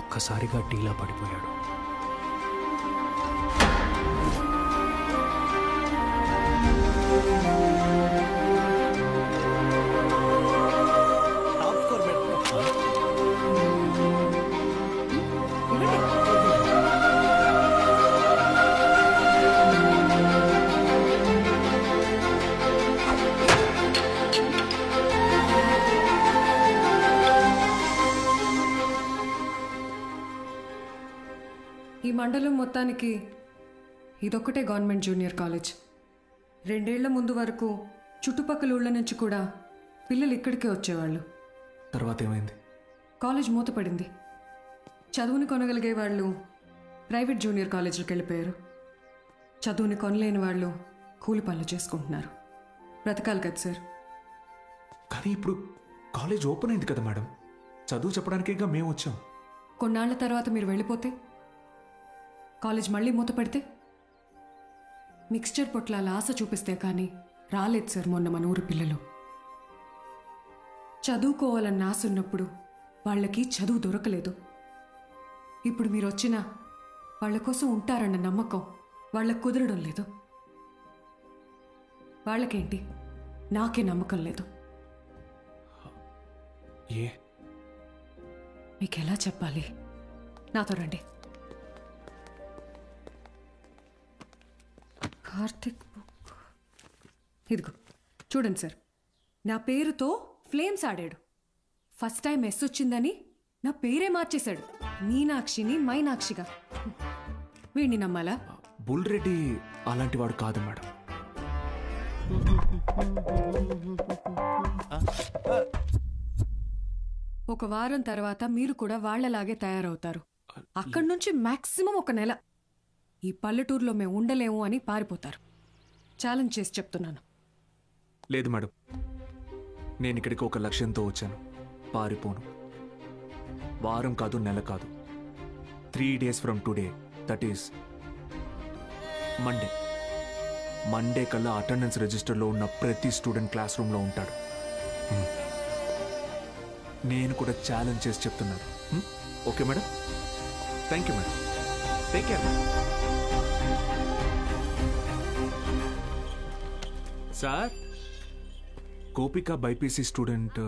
S8: ఒక్కసారిగా టీలా పడిపోయాడు.
S4: ఈ మండలం మొత్తానికి ఇదొక్కటే గవర్నమెంట్ జూనియర్ కాలేజ్. 2 ఏళ్ల ముందు వరకు చుట్టుపక్కల ఊళ్ళ నుంచి కూడా పిల్లలు ఇక్కడికే వచ్చేవాళ్ళు.
S22: తర్వాత ఏమైంది?
S4: కాలేజ్ మూతపడింది. చదువుని కొనగలిగే వాళ్ళు ప్రైవేట్ జూనియర్ కాలేజీలకు వెళ్ళిపోయారు. చదువుని కొనలేని వాళ్ళు కూలి పనులు చేసుకుంటున్నారు. బ్రతకాలి కదా సార్.
S22: కానీ ఇప్పుడు కాలేజ్ ఓపెన్ అయింది కదా మేడం, చదువు చెప్పడానికేగా మేము వచ్చాం.
S4: కొన్నాళ్ల తర్వాత మీరు వెళ్ళిపోతే కాలేజ్ మళ్ళీ మూతపడితే మిక్స్చర్ పొట్లాల ఆశ చూపిస్తే కానీ రాలేదు సార్ మొన్న మన ఊరు పిల్లలు. చదువుకోవాలన్న ఆశ ఉన్నప్పుడు వాళ్ళకి చదువు దొరకలేదు. ఇప్పుడు మీరు వచ్చినా వాళ్ళ కోసం ఉంటారన్న నమ్మకం వాళ్ళకు కుదరడం లేదు. వాళ్ళకేంటి, నాకే నమ్మకం లేదు. మీకు ఎలా చెప్పాలి? నాతో రండి. కార్తిక్ బుక్ ఇదిగో చూడండి సార్. నా పేరుతో ఫ్లేమ్స్ ఆడాడు. ఫస్ట్ టైం ఎస్ వచ్చిందని నా పేరే మార్చేశాడు. మీనాక్షిని మైనాక్షిగా. వీడిని నమ్మాలా?
S22: బుల్రెడ్డి అలాంటి వాడు కాదు మేడం.
S4: ఒక వారం తర్వాత మీరు కూడా వాళ్లలాగే తయారవుతారు. అక్కడి నుంచి మాక్సిమం 1 నెల ఈ పల్లెటూరులో మేము ఉండలేము అని పారిపోతారు. ఛాలెంజ్ చేసి చెప్తున్నాను.
S22: లేదు మేడం, నేను ఇక్కడికి ఒక లక్ష్యంతో వచ్చాను. పారిపోను. వారం కాదు, నెల కాదు, 3 days from today, that is Monday కల్లా అటెండెన్స్ రిజిస్టర్లో ఉన్న ప్రతి స్టూడెంట్ క్లాస్ రూమ్లో ఉంటాడు. నేను కూడా ఛాలెంజ్ చేసి చెప్తున్నాను. Okay madam? Thank you madam. Take care. Sir, Gopika BiPC student.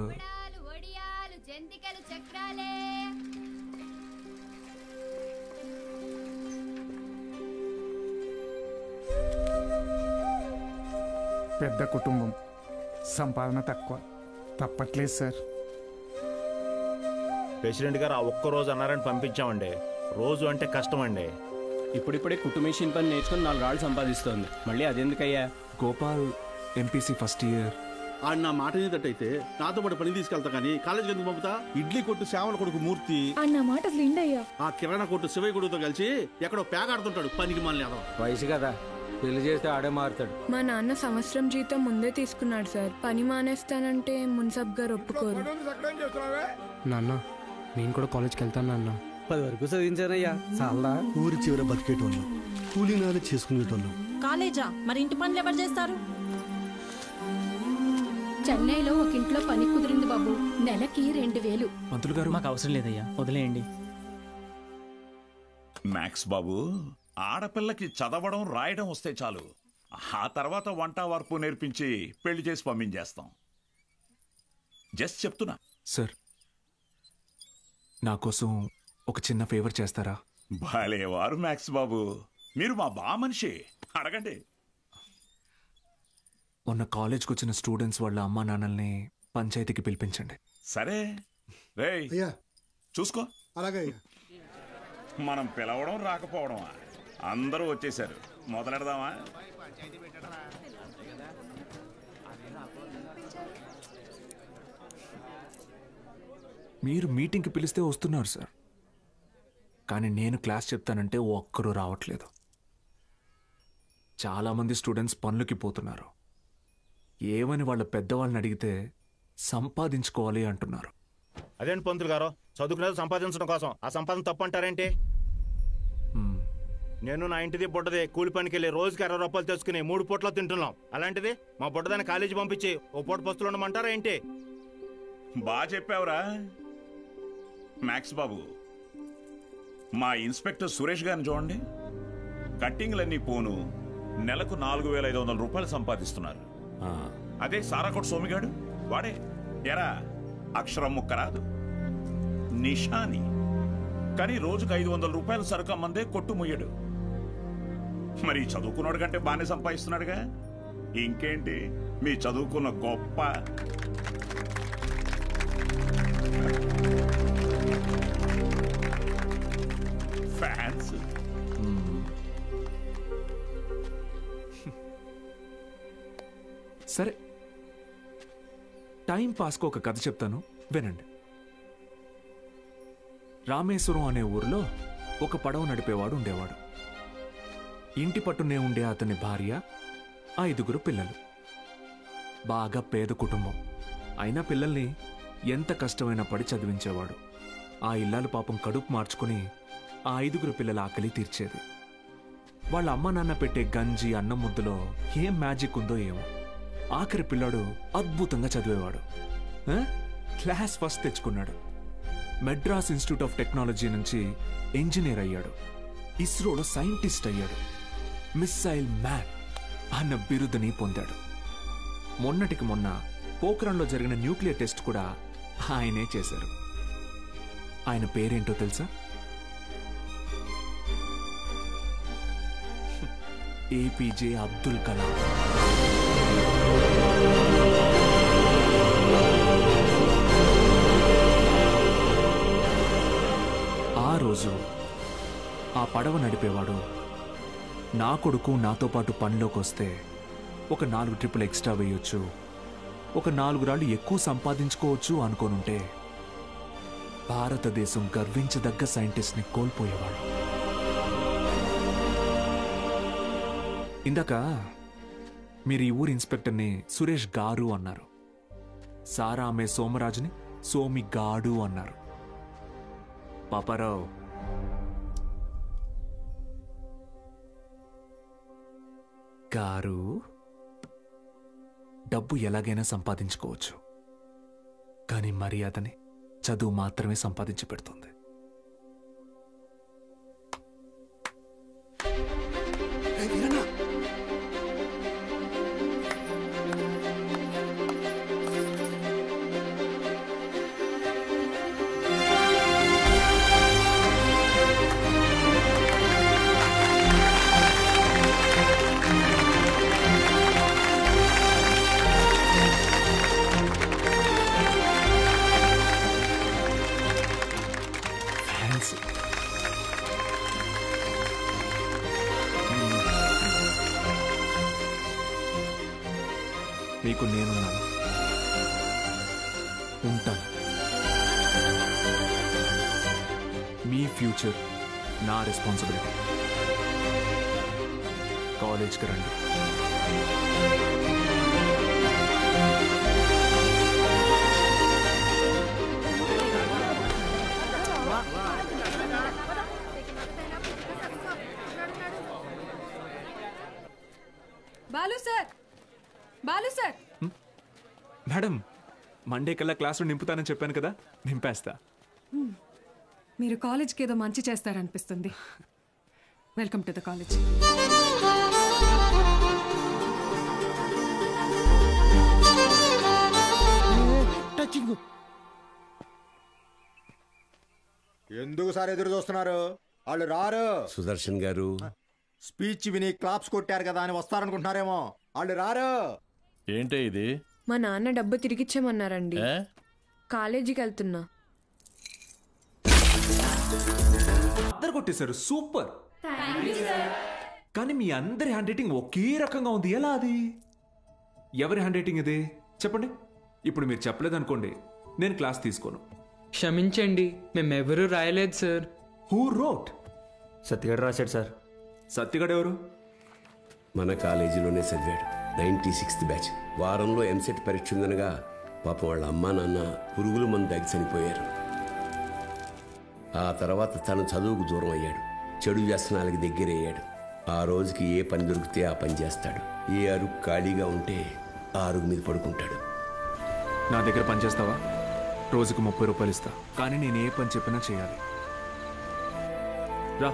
S15: పెద్ద కుటుంబం, సంపాదన తక్కువ, తప్పట్లేదు సార్.
S10: ప్రెసిడెంట్ గారు ఆ ఒక్క రోజు అన్నారని పంపించామండి. రోజు అంటే కష్టం అండి.
S6: ఇప్పుడిప్పుడే కుటుంబేషన్ పని నేర్చుకుని 4 రాళ్ళు సంపాదిస్తోంది. మళ్ళీ అదెందుకయ్యా?
S22: Gopal MPC first year.
S1: ఆడు నా మాట ఏదట్టయితే నాతో పాటు పని తీసుకెళ్తా కానీ కాలేజీకి ఎందుకు పంపుతా? ఇడ్లీ కొట్టు శ్యామల కొడుకు మూర్తి
S11: అన్న మాట అయ్యా.
S1: ఆ కిరాణా కొట్టు శివయ్య కొడుకుతో కలిసి ఎక్కడో పేకాడుతుంటాడు. పనికి మళ్ళీ
S6: వయసు కదా, పెళ్లి చేస్తే ఆడే మారుతాడు.
S11: మా నాన్న సంవత్సరం జీతం ముందే తీసుకున్నాడు సార్. పని మానేస్తానంటే మున్సబ్ గారు ఒప్పుకోరు.
S6: నాన్న, నేను కూడా కాలేజ్కి వెళ్తాను నాన్న.
S12: 10 వరకు చదివించానయ్యా. చాలా ఊరి చివర బతికేటోళ్ళం, కూలీనాలు చేసుకునేటోళ్ళం.
S14: కాలేజా? మరి ఇంటి పనులు ఎవరు చేస్తారు?
S11: చెన్నైలో ఒక ఇంట్లో పని కుదిరింది బాబు, నెలకి 2000.
S22: మంత్రులు గారు,
S6: మాకు అవసరం లేదయ్యా, వదిలేయండి.
S25: మ్యాక్స్ బాబు, ఆడపిల్లకి చదవడం రాయడం వస్తే చాలు. ఆ తర్వాత వంట వార్పు నేర్పించి పెళ్లి చేసి పంపించేస్తాం. జస్ట్ చెప్తున్నా.
S22: సార్, నా కోసం ఒక చిన్న ఫేవర్ చేస్తారా?
S25: భలేవారు మ్యాక్స్ బాబు, మీరు మా బా మనిషి, అడగండి.
S22: మొన్న కాలేజ్కి వచ్చిన స్టూడెంట్స్ వాళ్ళ అమ్మా నాన్నల్ని పంచాయతీకి పిలిపించండి.
S25: సరే రేయ్, చూసుకో.
S12: అలాగే.
S25: మనం పిలవడం రాకపోవడమా? అందరూ వచ్చేసారు, మొదలెడదామా?
S22: మీరు మీటింగ్కి పిలిస్తే వస్తున్నారు సార్, కానీ నేను క్లాస్ చెప్తానంటే ఒక్కరూ రావట్లేదు. చాలామంది స్టూడెంట్స్ పనులకి పోతున్నారు. ఏమని వాళ్ళ పెద్దవాళ్ళని అడిగితే సంపాదించుకోవాలి అంటున్నారు.
S10: అదేంటి పంతులు గారు, చదువుకునేది సంపాదించడం కోసం, ఆ సంపాదన తప్పు అంటారేంటి? నేను నా ఇంటిది బుడ్డది కూలి పనికి వెళ్ళి రోజుకి 60 రూపాయలు తెచ్చుకుని 3 పూట్ల తింటున్నాం. అలాంటిది మా బుడ్డదాన్ని కాలేజీ పంపించి ఓ పూట పస్తులు ఉండమంటారా ఏంటి?
S25: బాగా చెప్పావురా మ్యాక్స్ బాబు. మా ఇన్స్పెక్టర్ సురేష్ గారిని చూడండి, కట్టింగ్లన్నీ పోను నెలకు 4500 రూపాయలు సంపాదిస్తున్నారు. అదే సారాకోట్ సోమిగాడు, వాడే ఎరా అక్షరం ముక్క రాదు, నిషాని, కానీ రోజుకు 500 రూపాయలు సరుకు అమ్మందే కొట్టు ముయ్యడు. మరి చదువుకున్నాడు కంటే బాగానే సంపాదిస్తున్నాడుగా. ఇంకేంటి మీ చదువుకున్న గొప్ప. ఫ్యాన్స్.
S22: సరే, టైం పాస్కు ఒక కథ చెప్తాను, వినండి. రామేశ్వరం అనే ఊరిలో ఒక పడవ నడిపేవాడు ఉండేవాడు. ఇంటి పట్టునే ఉండే అతని భార్య, 5 పిల్లలు. బాగా పేద కుటుంబం అయినా పిల్లల్ని ఎంత కష్టమైనా పడి చదివించేవాడు. ఆ ఇల్లాలు పాపం కడుపు మార్చుకుని ఆ 5 పిల్లల ఆకలి తీర్చేది. వాళ్ళ అమ్మ నాన్న పెట్టే గంజి అన్నం ముద్దలో ఏం మ్యాజిక్ ఉందో ఏమో, ఆఖరి పిల్లాడు అద్భుతంగా చదివేవాడు. క్లాస్ ఫస్ట్ తెచ్చుకున్నాడు. మెడ్రాస్ ఇన్స్టిట్యూట్ ఆఫ్ టెక్నాలజీ నుంచి ఇంజనీర్ అయ్యాడు. ఇస్రోలో సైంటిస్ట్ అయ్యాడు. మిస్సైల్ మ్యాన్ అన్న బిరుదుని పొందాడు. మొన్నటికి మొన్న పోఖ్రాన్లో జరిగిన న్యూక్లియర్ టెస్ట్ కూడా ఆయనే చేశారు. ఆయన పేరేంటో తెలుసా? ఏపీజే అబ్దుల్ కలాం. ఆ రోజు ఆ పడవ నడిపేవాడు, నా కొడుకు నాతో పాటు పనిలోకి వస్తే ఒక 4 ట్రిప్పులు ఎక్స్ట్రా వేయొచ్చు, ఒక 4 రాళ్ళు ఎక్కువ సంపాదించుకోవచ్చు అనుకోనుంటే భారతదేశం గర్వించదగ్గ సైంటిస్ట్ని కోల్పోయేవాడు. ఇందాక మీరు ఈ ఊరి ఇన్స్పెక్టర్ని సురేష్ గారు అన్నారు. సారా అమ్మే సోమరాజుని సోమి గాడు అన్నారు. పాపారావు, గారు డబ్బు ఎలాగైనా సంపాదించుకోవచ్చు, కానీ మర్యాదని చదువు మాత్రమే సంపాదించి పెడుతుంది. మీకు నేనున్నాను, ఉంటాను. మీ ఫ్యూచర్ నా రెస్పాన్సిబిలిటీ. కాలేజ్కి రండి.
S4: బాలు సార్
S22: మేడం, మండే కల్లా క్లాసులో నింపుతానని చెప్పాను కదా, నింపేస్తా.
S4: మీరు కాలేజ్కి ఏదో మంచి చేస్తారనిపిస్తుంది. Welcome to the college.
S21: Touching. ఎందుకు సార్ ఎదురు చూస్తున్నారు? వాళ్ళు రారు.
S3: సుదర్శన్ గారు
S21: స్పీచ్ విని క్లాప్స్ కొట్టారు కదా అని వస్తారనుకుంటున్నారేమో. వాళ్ళు రారు.
S7: ఏంటే ఇది?
S11: మా నాన్న డబ్బు తిరిగిచ్చామన్నారండి.
S7: ఏ?
S11: కాలేజీకి వెళ్తున్నా.
S22: అందరు కొట్టేశారు, సూపర్. కానీ మీ అందరి హ్యాండ్ రైటింగ్ ఒకే రకంగా ఉంది, ఎలా అది? ఎవరి హ్యాండ్ రైటింగ్ ఇది చెప్పండి. ఇప్పుడు మీరు చెప్పలేదనుకోండి, నేను క్లాస్ తీసుకోను.
S6: క్షమించండి, మేమెవరూ రాయలేదు సార్.
S22: Who wrote?
S23: సత్యగడ రాశాడు సార్.
S22: సత్యగడ ఎవరు?
S3: మన కాలేజీలోనే చదివాడు. 96th batch. వారంలో ఎంసెట్ పరీక్ష ఉందనగా పాపం వాళ్ళ అమ్మా నాన్న పురుగుల మందు దాగి చనిపోయారు. ఆ తర్వాత తను చదువుకు దూరం అయ్యాడు. చెడు వ్యసనాలకి దగ్గరయ్యాడు. ఆ రోజుకి ఏ పని దొరికితే ఆ పని చేస్తాడు. ఏ అరుగు ఖాళీగా ఉంటే ఆ అరుగు మీద పడుకుంటాడు.
S22: నా దగ్గర పని చేస్తావా? రోజుకు 30 రూపాయలు ఇస్తా, కానీ నేను ఏ పని చెప్పినా చేయాలి. రా.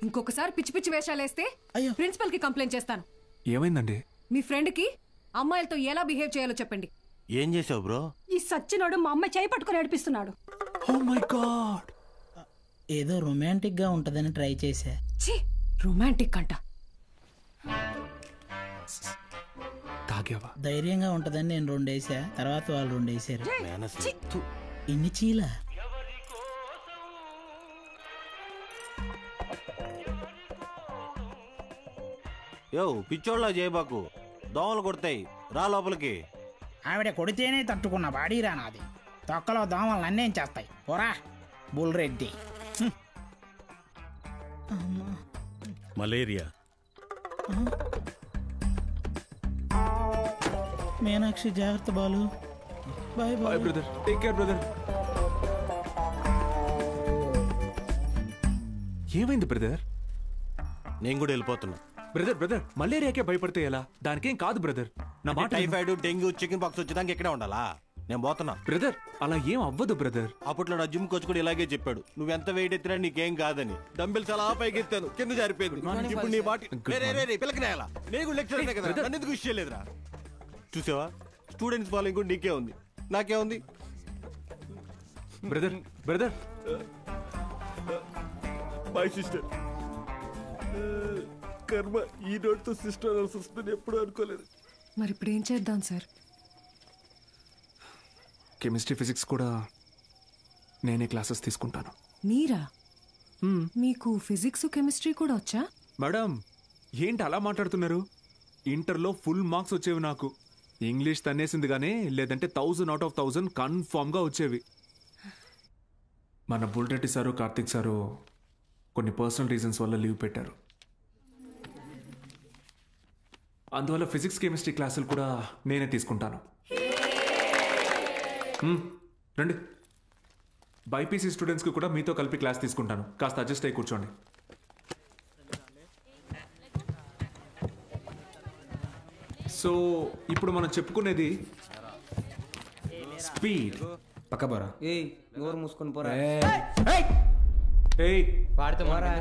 S4: ఇంకొకసారి పిచ్చి పిచ్చి వేషాలు వేస్తే ప్రిన్సిపల్ కి కంప్లైంట్ చేస్తాను.
S22: ఏమైందండి?
S4: మీ ఫ్రెండ్ కి అమ్మాయిలతో ఎలా బిహేవ్ చేయాలో చెప్పండి.
S2: ఏం చేసావు బ్రో?
S17: ఈ సచ్చినోడు మా అమ్మాయి చేయి పట్టుకుని నడిపిస్తున్నాడు.
S22: Oh my god.
S24: ఏదో రొమాంటిక్ గా ఉంటదని ట్రై చేశా.
S4: రొమాంటిక్ అంట.
S22: తాగావా?
S24: ధైర్యంగా ఉంటదని నేను 2 వేసా, తర్వాత వాళ్ళు 2 వేసారు. ఇన్ని చీల.
S2: యో పిచ్చోళ్ళ చేయబాకు, దోమలు కొడతాయి, రా లోపలికి.
S24: ఆవిడ కొడితేనే తట్టుకున్న బాడీరా నాది. తొక్కలో దోమలు నన్నేం చేస్తాయి, పోరా బుల్రెడ్డి.
S7: మలేరియా.
S24: మీనాక్షి జాగ్రత్త Balu. Bye bye
S22: brother, take care brother. ఏమైంది బ్రదర్?
S2: నేను కూడా వెళ్ళిపోతున్నా.
S22: బ్రదర్ మలేరియాకే భయపడితే ఎలా? దానికేం కాదు బ్రదర్. నా మాట.
S2: టైఫాయిడ్, డెంగ్యూ, చికెన్ పాక్స్ వచ్చేదానికి ఎక్కడే ఉండాలా? నేను పోతున్నా.
S22: బ్రదర్ అలా ఏం అవ్వదు బ్రదర్.
S2: అప్పట్లో నా జిమ్ కోచ్ కూడా ఇలాగే చెప్పాడు, నువ్వు ఎంత వెయిట్ ఎత్తినా నీకేం కాదని. డంబెల్స్ అలా పైకి ఎత్తాను, కింద జారిపోయింది. ఇప్పుడు నీ మాట పిల్లకనేయాలా? నేను లెక్చర్ కదా, నన్ను ఎందుకు విషయం లేదురా? చూసావా, స్టూడెంట్స్ ఫాలోయింగ్ కూడా నీకే ఉంది, నాకే ఉంది.
S22: Brother
S1: my sister. కర్మ ఈ నోటితో సిస్టర్ వస్తుంది ఎప్పుడు అనుకోలేదు.
S4: మరి ఇప్పుడు ఏం చేద్దాం సార్?
S22: కెమిస్ట్రీ, ఫిజిక్స్ కూడా నేనే క్లాసెస్ తీసుకుంటాను.
S4: మీరా? మీకు ఫిజిక్స్, కెమిస్ట్రీ కూడా వచ్చా?
S22: మేడం ఏంటి అలా మాట్లాడుతున్నారు? ఇంటర్లో ఫుల్ మార్క్స్ వచ్చేవి నాకు. ఇంగ్లీష్ తన్నేసింది కానీ, లేదంటే 1000 out of 1000 కన్ఫామ్గా వచ్చేవి. మన బుల్రెడ్డి సారు, కార్తిక్ సారు కొన్ని పర్సనల్ రీజన్స్ వల్ల లీవ్ పెట్టారు. అందువల్ల ఫిజిక్స్, కెమిస్ట్రీ క్లాసులు కూడా నేనే తీసుకుంటాను. రండి. బైపీసీ స్టూడెంట్స్కి కూడా మీతో కలిపి క్లాస్ తీసుకుంటాను. కాస్త అడ్జస్ట్ అయ్యి కూర్చోండి. సో ఇప్పుడు మనం చెప్పుకునేది స్పీడ్.
S6: పక్క పోరా. ఏయ్ నోరు మూసుకొని పోరా.
S22: ఏయ్
S6: వాడితే మారా.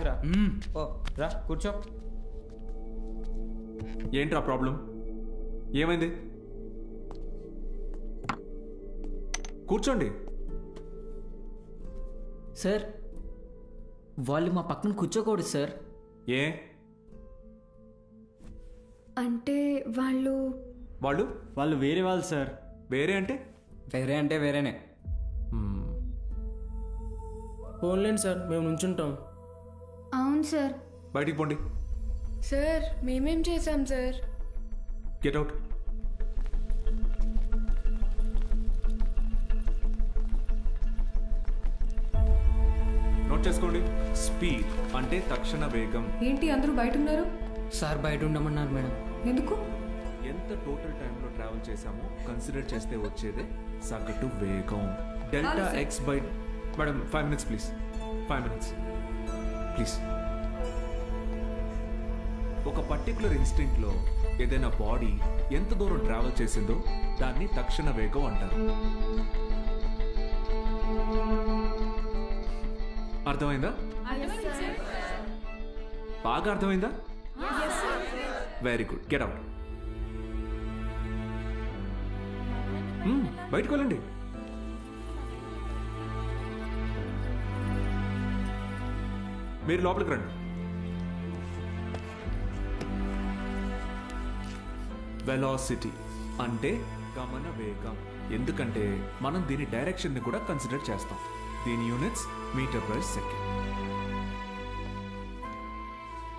S6: ఓ రా కూర్చో.
S22: ఏంట్రా ప్రాబ్లం? ఏమైంది? కూర్చోండి.
S18: సార్ వాళ్ళు మా పక్కన కూర్చోకూడదు సార్.
S22: ఏ?
S11: అంటే వాళ్ళు
S6: వాళ్ళు వేరే వాళ్ళు సార్.
S22: వేరే అంటే?
S6: వేరే అంటే వేరేనే. ఫోన్లేండి సార్, మేము నుంచుంటాం.
S11: అవును సార్.
S22: బయటికి పోండి.
S11: సార్ మేమేం చేశాం సార్?
S22: Get out. నోట్ చేసుకోండి. స్పీడ్ అంటే తక్షణ వేగం.
S4: ఏంటి అందరూ బయట ఉన్నారు?
S18: సార్ బయట ఉండమన్నారు మేడం.
S4: ఎందుకు?
S22: ఎంత టోటల్ టైంలో ట్రావెల్ చేసామో కన్సిడర్ చేస్తే వచ్చేదే సగటు వేగం. Delta X by madam 5 minutes please. 5 minutes please. ఒక పర్టికులర్ ఇన్స్టింక్ట్లో ఏదైనా బాడీ ఎంత దూరం ట్రావెల్ చేసిందో దాన్ని తక్షణ వేగం అంటారు. అర్థమైందా? బాగా అర్థమైందా? Very good. Get out. బయటకు వెళ్ళండి. మీరు లోపలికి రండి. వెలాసిటీ అంటే గమన వేగం. ఎందుకంటే మనం దీని డైరెక్షన్ ని కూడా కన్సిడర్ చేస్తాం. దీని యూనిట్స్ మీటర్ పర్ సెకండ్.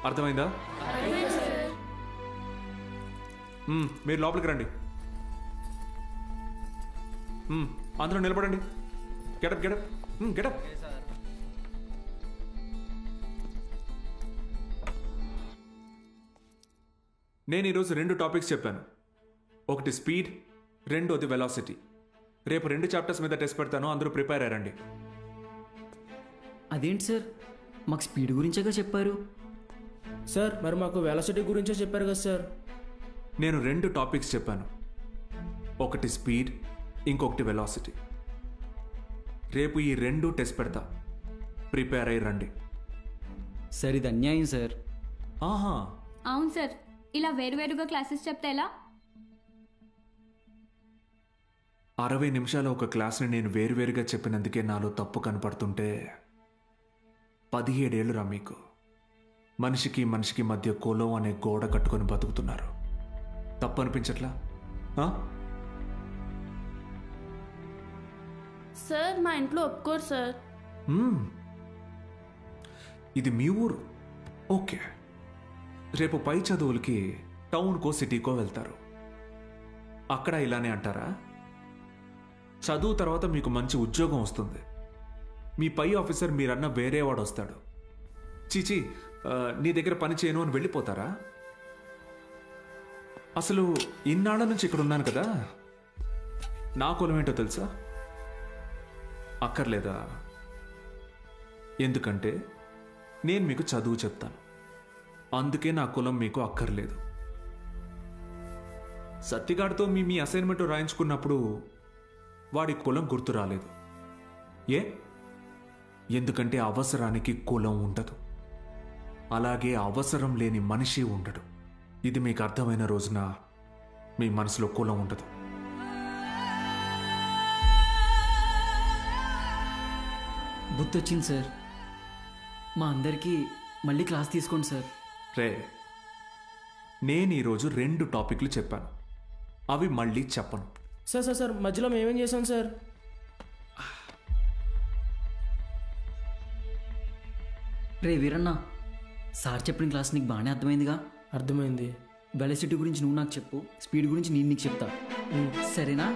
S22: అర్థమైందా? మీరు లోపలికి రండి. అందరూ నిలబడండి. Get up get up get up. నేను ఈరోజు 2 టాపిక్స్ చెప్పాను. ఒకటి స్పీడ్, రెండోది వెలాసిటీ. రేపు 2 చాప్టర్స్ మీద టెస్ట్ పెడతాను. అందరూ ప్రిపేర్ అయ్యారండి.
S18: అదేంటి సార్, మాకు స్పీడ్ గురించేగా చెప్పారు.
S6: సార్ మరి మాకు వెలాసిటీ గురించే చెప్పారు కదా సార్.
S22: నేను 2 టాపిక్స్ చెప్పాను. ఒకటి స్పీడ్, ఇంకొకటి వెలాసిటీ. రేపు ఈ 2 టెస్ట్ పెడతా. ప్రిపేర్ అయ్యి రండి.
S18: సార్ ఇది అన్యాయం సార్.
S22: ఆహా
S5: అవును సార్, ఇలా వేరువేరుగా క్లాసెస్ చెప్తే ఎలా?
S22: 60 నిమిషాలు ఒక క్లాస్ని నేను వేరువేరుగా చెప్పినందుకే నాలో తప్పు కనపడుతుంటే 17 ఏళ్ళురా మీకు. మనిషికి మనిషికి మధ్య కులం అనే గోడ కట్టుకొని బతుకుతున్నారు. తప్పు అనిపించట్లా?
S11: సార్ మా ఇంట్లో ఒప్పుకోరు సార్.
S22: ఇది మీ ఊరు, ఓకే. రేపు పై చదువులకి టౌన్కో సిటీకో వెళ్తారు. అక్కడ ఇలానే అంటారా? చదువు తర్వాత మీకు మంచి ఉద్యోగం వస్తుంది. మీ పై ఆఫీసర్ మీరన్న వేరే వాడు వస్తాడు. చీచి నీ దగ్గర పని చేయను అని వెళ్ళిపోతారా? అసలు ఇన్నాళ్ళ నుంచి ఇక్కడ ఉన్నాను కదా, నా కులం ఏంటో తెలుసా? అక్కర్లేదా? ఎందుకంటే నేను మీకు చదువు చెప్తాను. అందుకే నా కులం మీకు అక్కర్లేదు. సత్తిగాడితో మీ అసైన్మెంట్ రాయించుకున్నప్పుడు వాడి కులం గుర్తు రాలేదు. ఎందుకంటే అవసరానికి కులం ఉండదు. అలాగే అవసరం లేని మనిషి ఉండడు. ఇది మీకు అర్థమైన రోజున మీ మనసులో కులం ఉండదు.
S18: గుర్తొచ్చింది సార్. మా అందరికీ మళ్ళీ క్లాస్ తీసుకోండి సార్.
S22: రే, నేను ఈరోజు 2 టాపిక్లు చెప్పాను. అవి మళ్ళీ చెప్పను.
S6: సార్ సార్ సార్ మధ్యలో మేమేం చేశాం సార్?
S18: రే వీరన్న, సార్ చెప్పిన క్లాస్ నీకు బాగానే అర్థమైందిగా?
S6: అర్థమైంది.
S18: వెలాసిటీ గురించి నువ్వు నాకు చెప్పు, స్పీడ్ గురించి నేను నీకు చెప్తా. సరేనా?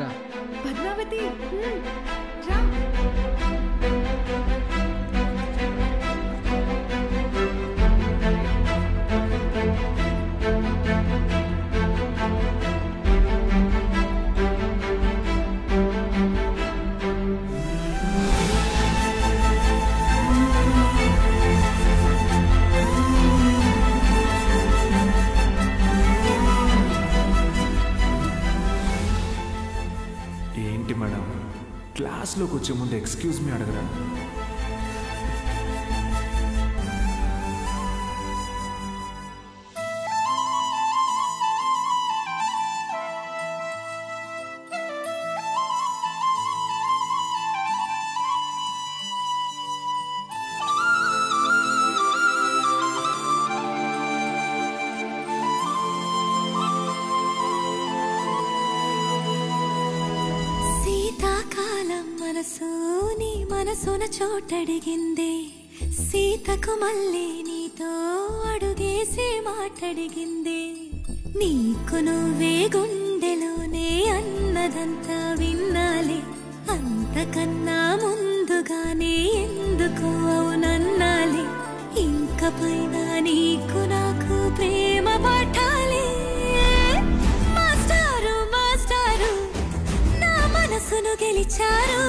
S18: రా
S4: పద్మావతి, రా.
S22: ఏంటి మేడం, క్లాస్లోకి వచ్చే ముందు ఎక్స్క్యూజ్ మీ అడగరా?
S7: మనసున చోటడిగిందే, సీతకు మళ్ళీ నీ నీతో అడుగేసి మాట్లాడిగిందే నీకు నువ్వే గుండెలోనే అన్నదంతా విన్నాలే అంతకన్నా ముందుగానే ఎందుకు అవునన్నాలే ఇంక పైన నీకు నాకు ప్రేమ పాఠాలే మాస్టారు మాస్టారు నా మనసును గెలిచారు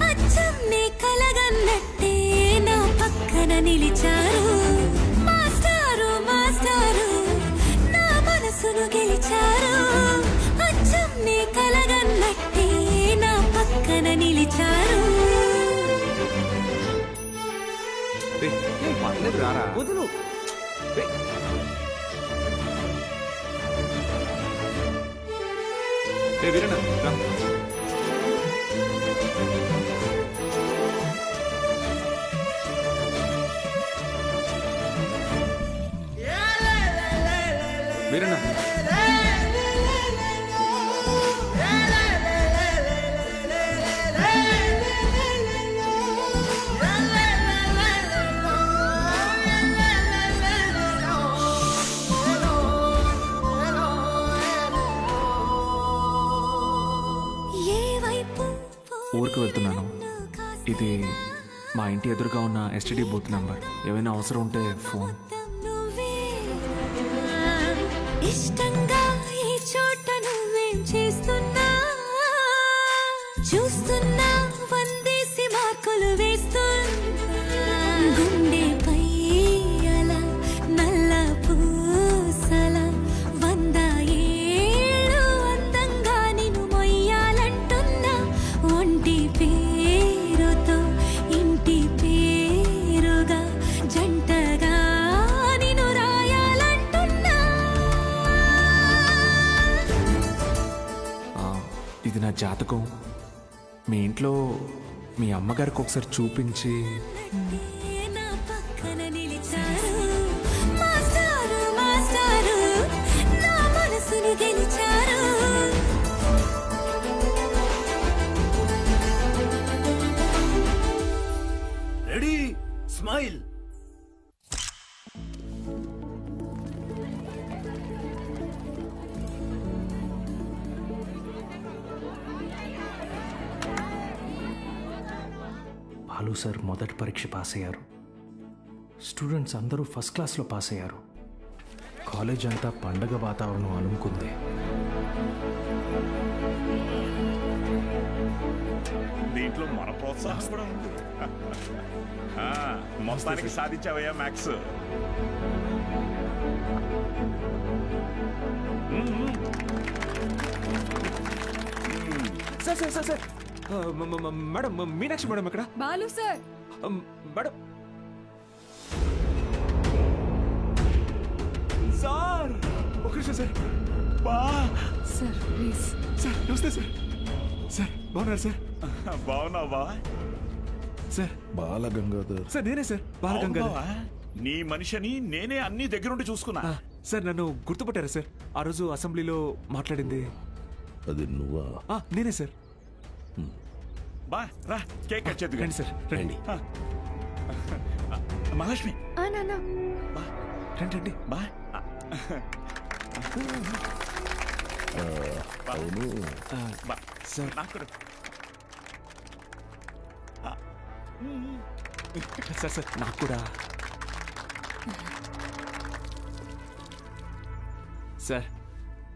S7: అచ్చం నీ కలగన్నట్టే నా పక్కన నిలిచారు మాస్టారు మాస్టారు నా మనసును గెలిచారు అచ్చం నీ కలగన్నట్టే నా పక్కన నిలిచారు
S22: వదులు వీరన్న వీరన్న ఊరికి వెళ్తున్నాను. ఇది మా ఇంటి ఎదురుగా ఉన్న ఎస్టీడీ బూత్ నంబర్. ఏమైనా అవసరం ఉంటే ఫోన్.
S7: ఇష్టంగా ఈ చోట నువ్వేం చేస్తున్నా చూస్తున్నా వందేసి మార్కులు వేస్తున్నా గుండెపై అలా నల్ల పూసల 100 ఏళ్ళు అందంగా నిన్ను మొయ్యాలంటున్నా ఒంటి పేరుతో ఇంటి పేరుగా జంటగా నిన్ను రాయాలంటున్నా
S22: ఇది నా జాతకం. మీ ఇంట్లో మీ అమ్మగారికి ఒకసారి చూపించి
S7: నా పక్కన నిలిచారు మాస్టారు మాస్టారు నా మనసును గెలిచారు
S9: రెడీ స్మైల్
S8: బాలు సార్ మొదటి పరీక్ష పాస్ అయ్యారు. స్టూడెంట్స్ అందరూ ఫస్ట్ క్లాస్లో పాస్ అయ్యారు. కాలేజ్ అంతా పండగ వాతావరణం అలుముకుంది.
S25: దీంట్లో మన ప్రోత్సాహం కూడా ఉంది. మొత్తానికి సాధించావయ్యా maths.
S22: Sir sir sir sir madam Meenakshi madam ఎక్కడ?
S4: బాలు సార్
S22: మేడం సార్ ఒక నిమిషం సార్.
S4: సార్ ప్లీజ్
S22: సార్ నమస్తే సార్. సార్ బాగున్నారు సార్?
S25: బాగున్నావా
S22: సార్?
S16: బాలగంగాధర్
S22: సార్ నేనే సార్ బాలగంగాధర్.
S25: నీ మనిషిని నేనే అన్ని దగ్గరుండి చూసుకున్నా.
S22: సార్ నన్ను గుర్తుపట్టారా సార్? ఆ రోజు అసెంబ్లీలో మాట్లాడింది
S16: అది నువ్వా?
S22: నేనే సార్.
S25: బా రా కేక్ కట్ చేద్దు.
S22: రండి సార్ రండి.
S25: మహాలక్ష్మి
S22: బా రండి రండి.
S25: బా
S16: అవును
S22: సార్
S25: నాకు
S22: సార్ సార్ నాకు కూడా. సార్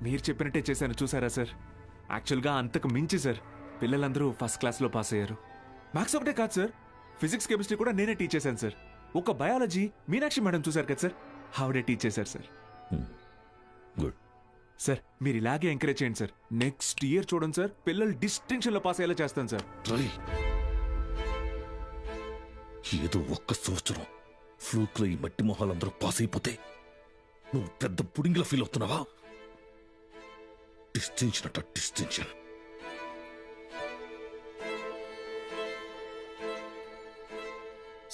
S22: మీరు చెప్పినట్టే చేశాను చూసారా సార్? యాక్చువల్గా అంతకు మించి సార్ పిల్లలందరూ ఫస్ట్ క్లాస్లో పాస్ అయ్యారు. మ్యాథ్స్ ఒకటే కాదు సార్, ఫిజిక్స్ కెమిస్ట్రీ కూడా నేనే టీచ్ చేశాను సార్. ఒక బయాలజీ మీనాక్షి మేడం చూసారు కదా సార్, ఆవిడే టీచ్ చేశారు సార్.
S16: గుడ్
S22: సార్ మీరు ఇలాగే ఎంకరేజ్ చేయండి సార్. నెక్స్ట్ ఇయర్ చూడండి సార్ పిల్లలు డిస్టింక్షన్లో పాస్ అయ్యేలా చేస్తాను సార్.
S16: ఏదో ఒక్క సంవత్సరం ఫ్లూక్ లో ఈ మట్టి మొహాలందరూ పాస్ అయిపోతే నువ్వు పెద్ద పుడింగిలా ఫీల్ అవుతున్నావా? డిస్టింక్షన్ అట డిస్టింక్షన్.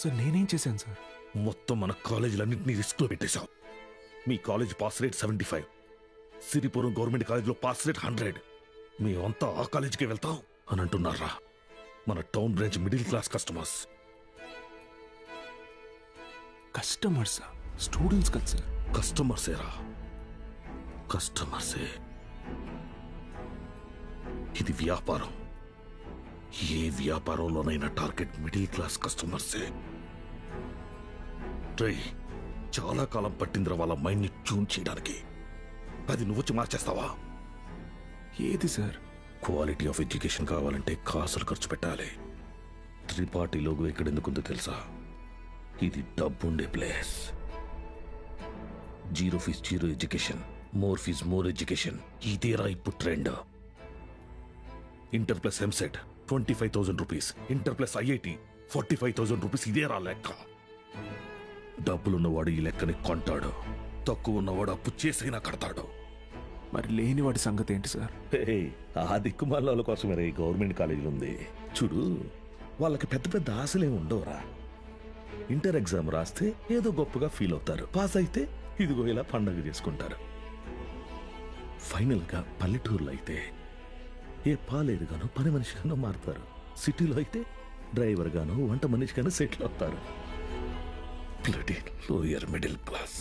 S22: సార్ నేనేం చేశాను సార్?
S16: మొత్తం మన కాలేజీలన్నింటినీ రిస్క్ లో పెట్టేశావు. మీ college pass rate 75, Siripuram government కాలేజీలో పాస్ రేట్ 100. మేమంతా ఆ కాలేజీకే వెళ్తాం అని అంటున్నారా? మన town branch middle class customers.
S22: కస్టమర్సా? స్టూడెంట్స్ కదా సార్.
S16: కస్టమర్సేరా, కస్టమర్సే. ఇది వ్యాపారం. ఏ వ్యాపారంలోనైనా టార్గెట్ మిడిల్ క్లాస్ కస్టమర్సే. ట్రై చాలా కాలం పట్టిందిరా వాళ్ళ మైండ్ని ట్యూన్ చేయడానికి. అది నువ్వొచ్చి మార్చేస్తావా?
S22: ఏది సార్?
S16: క్వాలిటీ ఆఫ్ ఎడ్యుకేషన్ కావాలంటే కాసులు ఖర్చు పెట్టాలి. త్రిపాఠి లోగో ఇక్కడ ఎందుకుందో తెలుసా? ఇది డబ్బుండే place. Zero fees zero education, more fees more education. ఇదేరా ఇప్పుడు trend. Inter plus EAMCET 25,000 rupees, inter plus IIT 45,000 rupees. ఇదేరా లెక్క. డబ్బులున్నవాడు ఈ లెక్కని కొంటాడు, తక్కువ ఉన్నవాడు అప్పు చేసైనా కడతాడు.
S22: మరి లేనివాడి సంగతి ఏంటి సార్?
S16: ఆ దిక్కుమాల కోసమే ఈ గవర్నమెంట్ కాలేజీలు ఉంది చూడు. వాళ్ళకి పెద్ద పెద్ద ఆశలే ఉండవురా. ఇంటర్ ఎగ్జామ్ రాస్తే ఏదో గొప్పగా ఫీల్ అవుతారు, పాస్ అయితే ఇదిగో ఇలా పండగ చేసుకుంటారు. ఫైనల్ గా పల్లెటూరులో అయితే ఏ పాలేరుగానో పని మనిషిగానో మారుతారు. సిటీలో అయితే డ్రైవర్ గానో వంట మనిషిగానో సెటిల్ అవుతారు. Bloody lower middle class.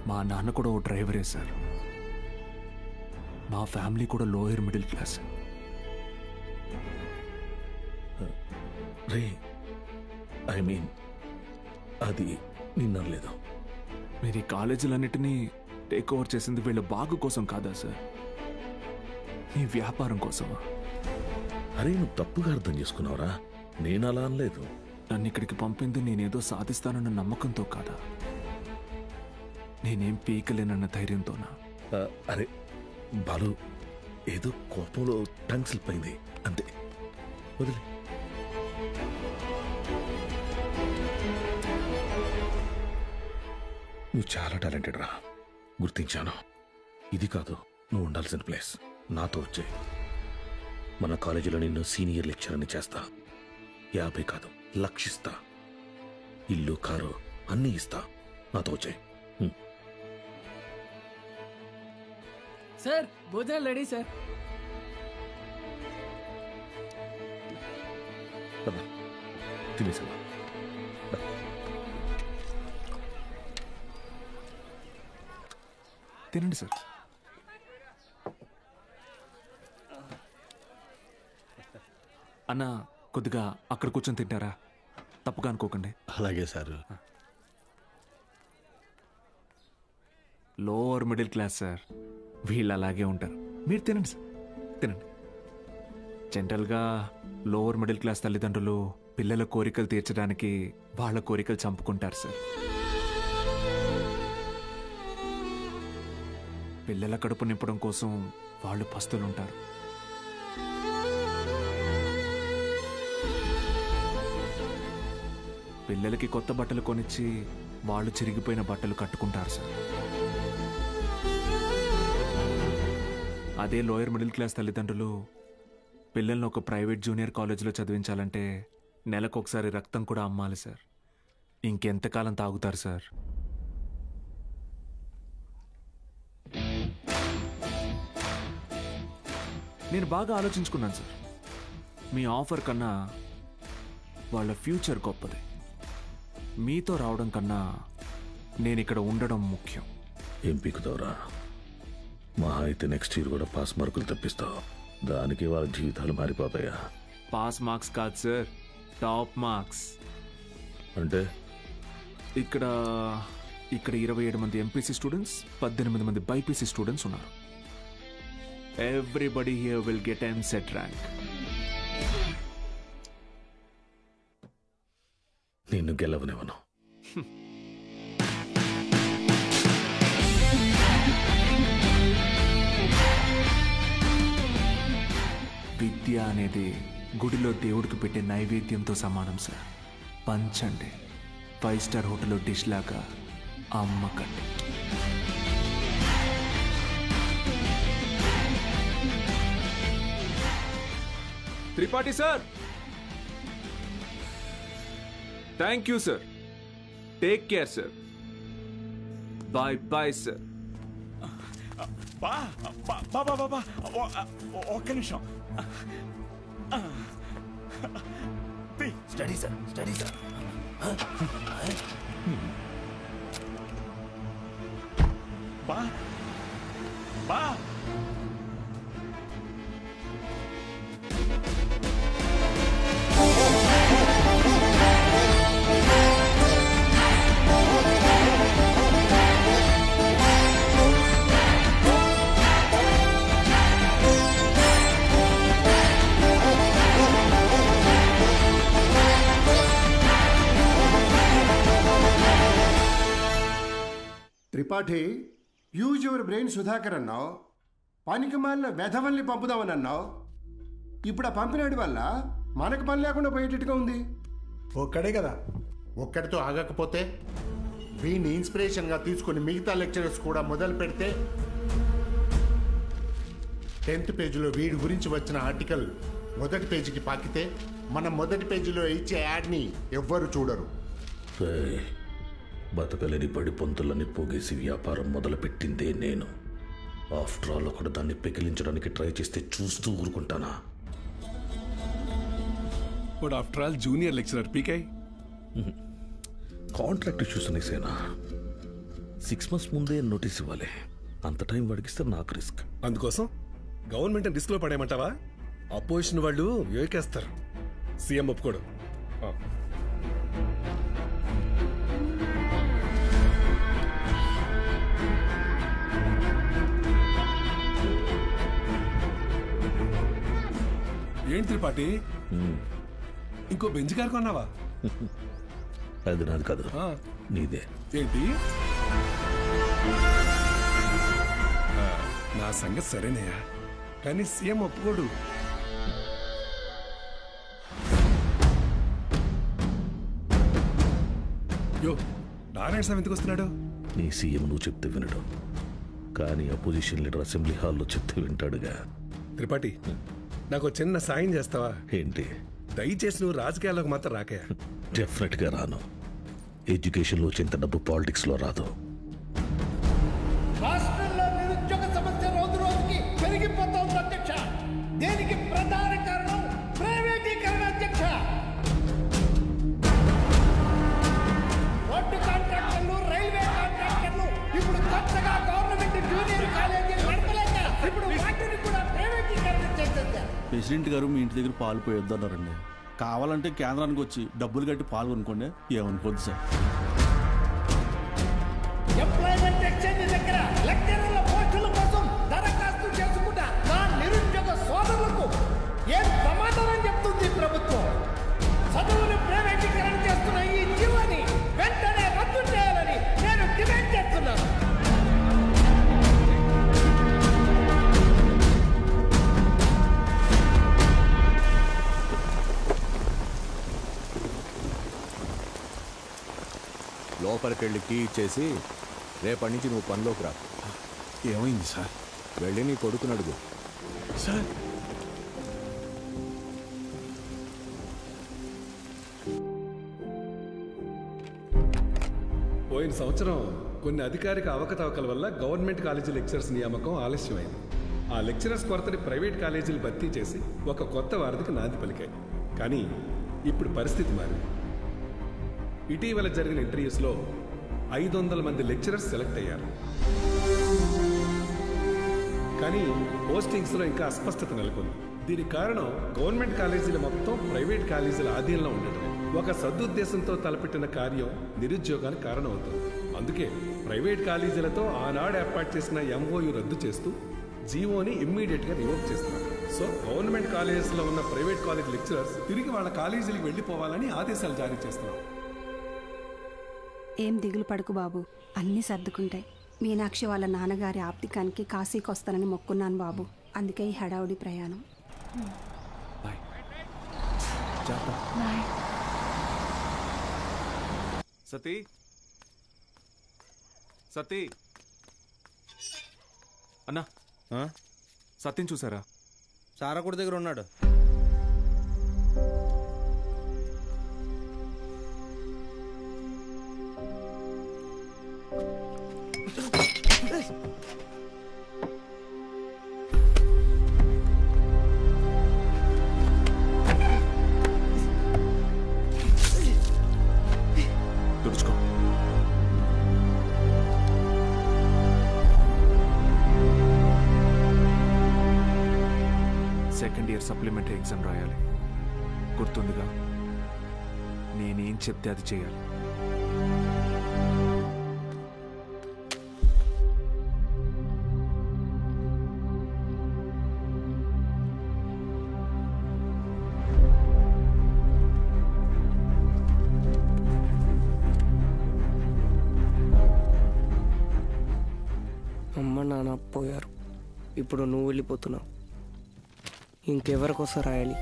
S22: మా నాన్న కూడా ఓ డ్రైవరే సార్. మా ఫ్యామిలీ కూడా lower middle class.
S16: Ray I mean అది నిన్నలేదు.
S22: మీరు ఈ కాలేజీలన్నిటినీ టేక్ ఓవర్ చేసింది వీళ్ళ బాగు కోసం కాదా సార్? మీ వ్యాపారం కోసమా?
S16: అరే నువ్వు తప్పుగా అర్థం చేసుకున్నావురా. నేను అలా అనలేదు.
S22: నన్ను ఇక్కడికి పంపింది నేనేదో సాధిస్తానన్న నమ్మకంతో కాదా, నేనేం పీకలేనన్న ధైర్యంతోనా?
S16: అరే బాలు, ఏదో కోపంలో టంగ్ స్లిప్ అయింది అంతే, వదిలే. నువ్వు చాలా టాలెంటెడ్ రా, గుర్తించాను. ఇది కాదు నువ్వు ఉండాల్సిన ప్లేస్. నాతో వచ్చే మన కాలేజీలో నిన్ను సీనియర్ లెక్చరర్ని చేస్తా. 50 కాదు, లక్షిస్తా. ఇల్లు కారు అన్నీ ఇస్తా. నాతో వచ్చే.
S18: సార్ భోజనాలు రెడీ సార్.
S16: తినేసా?
S22: తినండి సార్. అన్న కొద్దిగా అక్కడ కూర్చొని తింటారా? తప్పుగా అనుకోకండి.
S12: అలాగే sir.
S22: Lower middle class sir, వీళ్ళు అలాగే ఉంటారు. మీరు తినండి సార్, తినండి. జనరల్గా లోవర్ మిడిల్ క్లాస్ తల్లిదండ్రులు పిల్లల కోరికలు తీర్చడానికి వాళ్ళ కోరికలు చంపుకుంటారు సార్. పిల్లల కడుపు నింపడం కోసం వాళ్ళు పస్తులుంటారు. పిల్లలకి కొత్త బట్టలు కొనిచ్చి వాళ్ళు చిరిగిపోయిన బట్టలు కట్టుకుంటారు సార్. అదే లోయర్ మిడిల్ క్లాస్ తల్లిదండ్రులు పిల్లల్ని ఒక ప్రైవేట్ జూనియర్ కాలేజీలో చదివించాలంటే నెలకొకసారి రక్తం కూడా అమ్మాలి సార్. ఇంకెంతకాలం తాగుతారు సార్? నేను బాగా ఆలోచించుకున్నాను సార్. మీ ఆఫర్ కన్నా వాళ్ళ ఫ్యూచర్ గొప్పది. మీతో రావడం కన్నా నేను ఇక్కడ ఉండడం ముఖ్యం.
S16: ఏం పీకుతావురా? మహా అయితే నెక్స్ట్ ఇయర్ కూడా పాస్ మార్కులు తెప్పిస్తావు. దానికి వాళ్ళ జీవితాలు మారిపోతాయా?
S22: పాస్ మార్క్స్ కాదు సార్, టాప్ మార్క్స్.
S16: అంటే
S22: ఇక్కడ 27 మంది ఎంపీసీ స్టూడెంట్స్, 18 మంది బైపీసీ స్టూడెంట్స్ ఉన్నారు. Everybody here will get EAMCET rank.
S16: నిన్ను గెలవనివ్వను.
S22: విద్య అనేది గుడిలో దేవుడికి పెట్టే నైవేద్యంతో సమానం సార్. పంచండి, 5 స్టార్ హోటల్లో డిష్ లాగా అమ్మకండి. Tripathi sir, thank you sir. Take care sir. Bye bye sir.
S25: బాబా ఒక్క నిమిషం.
S9: Study sir study sir.
S25: బా బా
S13: Tripathi use your brain Sudhakar అన్నావు, పనికి మాలిన వెధవల్ని పంపుదామని అన్నావు. ఇప్పుడు ఆ పంపినాడి వల్ల మనకు పని లేకుండా పోయేటట్టుగా ఉంది.
S14: ఒక్కడే కదా, ఒక్కడితో ఆగకపోతే వీడిని ఇన్స్పిరేషన్గా తీసుకుని మిగతా లెక్చరర్స్ కూడా మొదలు పెడితే 10th పేజీలో వీడి గురించి వచ్చిన ఆర్టికల్ మొదటి పేజీకి పాకితే మనం మొదటి పేజీలో ఇచ్చే యాడ్ని ఎవ్వరు చూడరు.
S16: బతకలేని పడి పొంతులని పోగేసి వ్యాపారం మొదలుపెట్టిందే నేను. ఆఫ్టర్ ఆల్ ఒకడు దాన్ని పెకిలించడానికి ట్రై చేస్తే చూస్తూ ఊరుకుంటానా?
S15: But after all junior lecturer పీకే
S16: కాంట్రాక్ట్ ఇష్యూస్ అనేసేనా 6 months ముందే నోటీస్ ఇవ్వాలి. అంత టైం వాడికిస్తే నాకు రిస్క్.
S15: అందుకోసం గవర్నమెంట్ రిస్క్ లో పడేయమంటావా? అపోజిషన్ వాళ్ళు యోకేస్తారు, సీఎం ఒప్పుకోడు. ఏంటి త్రిపాఠి, ఇంకో బెంచ్ కారు కొన్నావా?
S16: అది నాది కాదు, నీదే.
S15: ఏంటి? నా సంగతి సరేనయ్యా, కానీ సీఎం ఒప్పుకోడు. యో, నారాయణ స్వామి ఎందుకు వస్తున్నాడు?
S16: నీ సీఎం నువ్వు చెప్తే వినడు, కానీ అపోజిషన్ లీడర్ అసెంబ్లీ హాల్లో చెప్తే వింటాడుగా.
S15: త్రిపాఠి, నాకు చిన్న సాయం చేస్తావా?
S16: ఏంటి?
S15: దయచేసి నువ్వు రాజకీయాల్లోకి మాత్రం రాకయా.
S16: డెఫినెట్ గా రాను. ఎడ్యుకేషన్ లో చింత డబ్బు పాలిటిక్స్ లో రాదు.
S19: రాష్ట్రంలో నిరుద్యోగ సమస్య రోజు రోజుకి పెరిగిపోతోంది అధ్యక్ష. దీనికి ప్రధాన కారణం ప్రైవేటీకరణ అధ్యక్ష. రోడ్డు కాంట్రాక్టర్లు, రైల్వే కాంట్రాక్టర్లు ఇప్పుడు కొత్తగా గవర్నమెంట్ జూనియర్ కాలేజీలు నడపలేక ఇప్పుడు వాటిని కూడా ప్రైవేటీకరణ చేసేసారు.
S20: ప్రెసిడెంట్ గారు మీ ఇంటి దగ్గర పాలు పోయొద్దన్నారండి. కావాలంటే కేంద్రానికి వచ్చి డబ్బులు కట్టి పాలు కొనుక్కోండి, ఏమనుకోద్దు సార్.
S19: ఎంప్లాయ్మెంట్ ఎక్స్చేంజ్ దగ్గర లెక్చరర్ల పోస్టుల కోసం దరఖాస్తు చేసుకుంటా నా నిరుద్యోగ సోదరులకు ఏం సమాధానం చెప్తుంది ప్రభుత్వం? చదువును ప్రైవేటీకరణ చేస్తున్న ఈ జీవోని వెంటనే రద్దు చేయాలని నేను డిమాండ్ చేస్తున్నాను.
S26: లోపలికి వెళ్ళి కీ ఇచ్చేసి రేపటి నుంచి నువ్వు పనిలోకి రా.
S15: ఏమైంది సార్?
S26: వెళ్ళి నీ కొడుకుని అడుగు.
S15: సార్, పోయిన సంవత్సరం కొన్ని అధికారిక అవకతవకల వల్ల గవర్నమెంట్ కాలేజీ లెక్చరర్స్ నియామకం ఆలస్యమైంది. ఆ లెక్చరర్స్ కొరతని ప్రైవేట్ కాలేజీలు భర్తీ చేసి ఒక కొత్త వారధికి నాంది పలికాయి. కానీ ఇప్పుడు పరిస్థితి మారింది. ఇటీవల జరిగిన ఇంటర్వ్యూస్లో 500 మంది లెక్చరర్స్ సెలెక్ట్ అయ్యారు. కానీ పోస్టింగ్స్లో ఇంకా అస్పష్టత నెలకొంది. దీనికి కారణం గవర్నమెంట్ కాలేజీలు మొత్తం ప్రైవేట్ కాలేజీల ఆధీనంలో ఉండటం. ఒక సదుద్దేశంతో తలపెట్టిన కార్యం నిరుద్యోగానికి కారణమవుతుంది. అందుకే ప్రైవేట్ కాలేజీలతో ఆనాడు ఏర్పాటు చేసిన MOU రద్దు చేస్తూ జీవోని ఇమ్మీడియట్గా రివోక్ చేస్తున్నారు. సో గవర్నమెంట్ కాలేజెస్లో ఉన్న ప్రైవేట్ కాలేజ్ లెక్చరర్స్ తిరిగి వాళ్ళ కాలేజీలకు వెళ్ళిపోవాలని ఆదేశాలు జారీ చేస్తున్నారు.
S17: ఏం దిగులు పడుకు బాబు, అన్నీ సర్దుకుంటాయి. మీనాక్షి వాళ్ళ నాన్నగారి ఆప్తికానికి కాశీకి వస్తానని మొక్కున్నాను బాబు, అందుకే ఈ హడావుడి ప్రయాణం.
S22: సతీ, సతీ అన్నా, సత్యం చూసారా?
S2: సారకుడి దగ్గర ఉన్నాడు.
S22: ఇయర్ సప్లిమెంటరీ ఎగ్జామ్ రాయాలి. గుర్తుందిగా? నేనేం చెప్తే అది చేయాలి.
S1: అమ్మ నాన్న పోయారు, ఇప్పుడు నువ్వు వెళ్ళిపోతున్నావు. ఇంకెవరికోసం రాయాలి?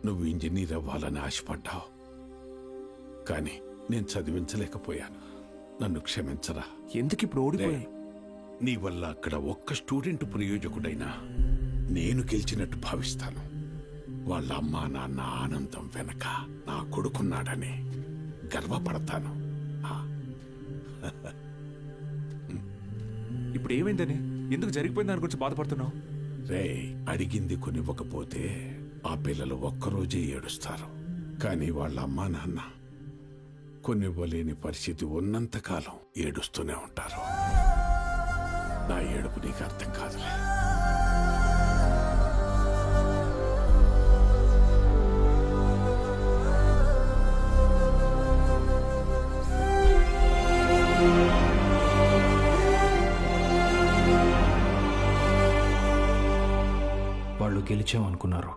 S15: నువ్వు ఇంజనీర్ అవ్వాలని ఆశపడ్డావు, కానీ నేను చదివించలేకపోయాను. నన్ను క్షమించరా.
S22: ఎందుకు ఇప్పుడు ఓడిపోయాయి?
S15: నీ వల్ల అక్కడ ఒక్క స్టూడెంట్ ప్రయోజకుడైనా నేను గెలిచినట్టు భావిస్తాను. వాళ్ళ అమ్మా నాన్న ఆనందం వెనక నా కొడుకున్నాడని గర్వపడతాను.
S22: ఇప్పుడు ఏమైందని? ఎందుకు జరిగిపోయింది దాని గురించి బాధపడుతున్నావు?
S15: రే, అడిగింది కొనివ్వకపోతే ఆ పిల్లలు ఒక్కరోజే ఏడుస్తారు. కానీ వాళ్ళ అమ్మా నాన్న కొనివ్వలేని పరిస్థితి ఉన్నంతకాలం ఏడుస్తూనే ఉంటారు. నా ఏడుపు నీకు అర్థం కాదులే.
S8: వాళ్ళు గెలిచామనుకున్నారు,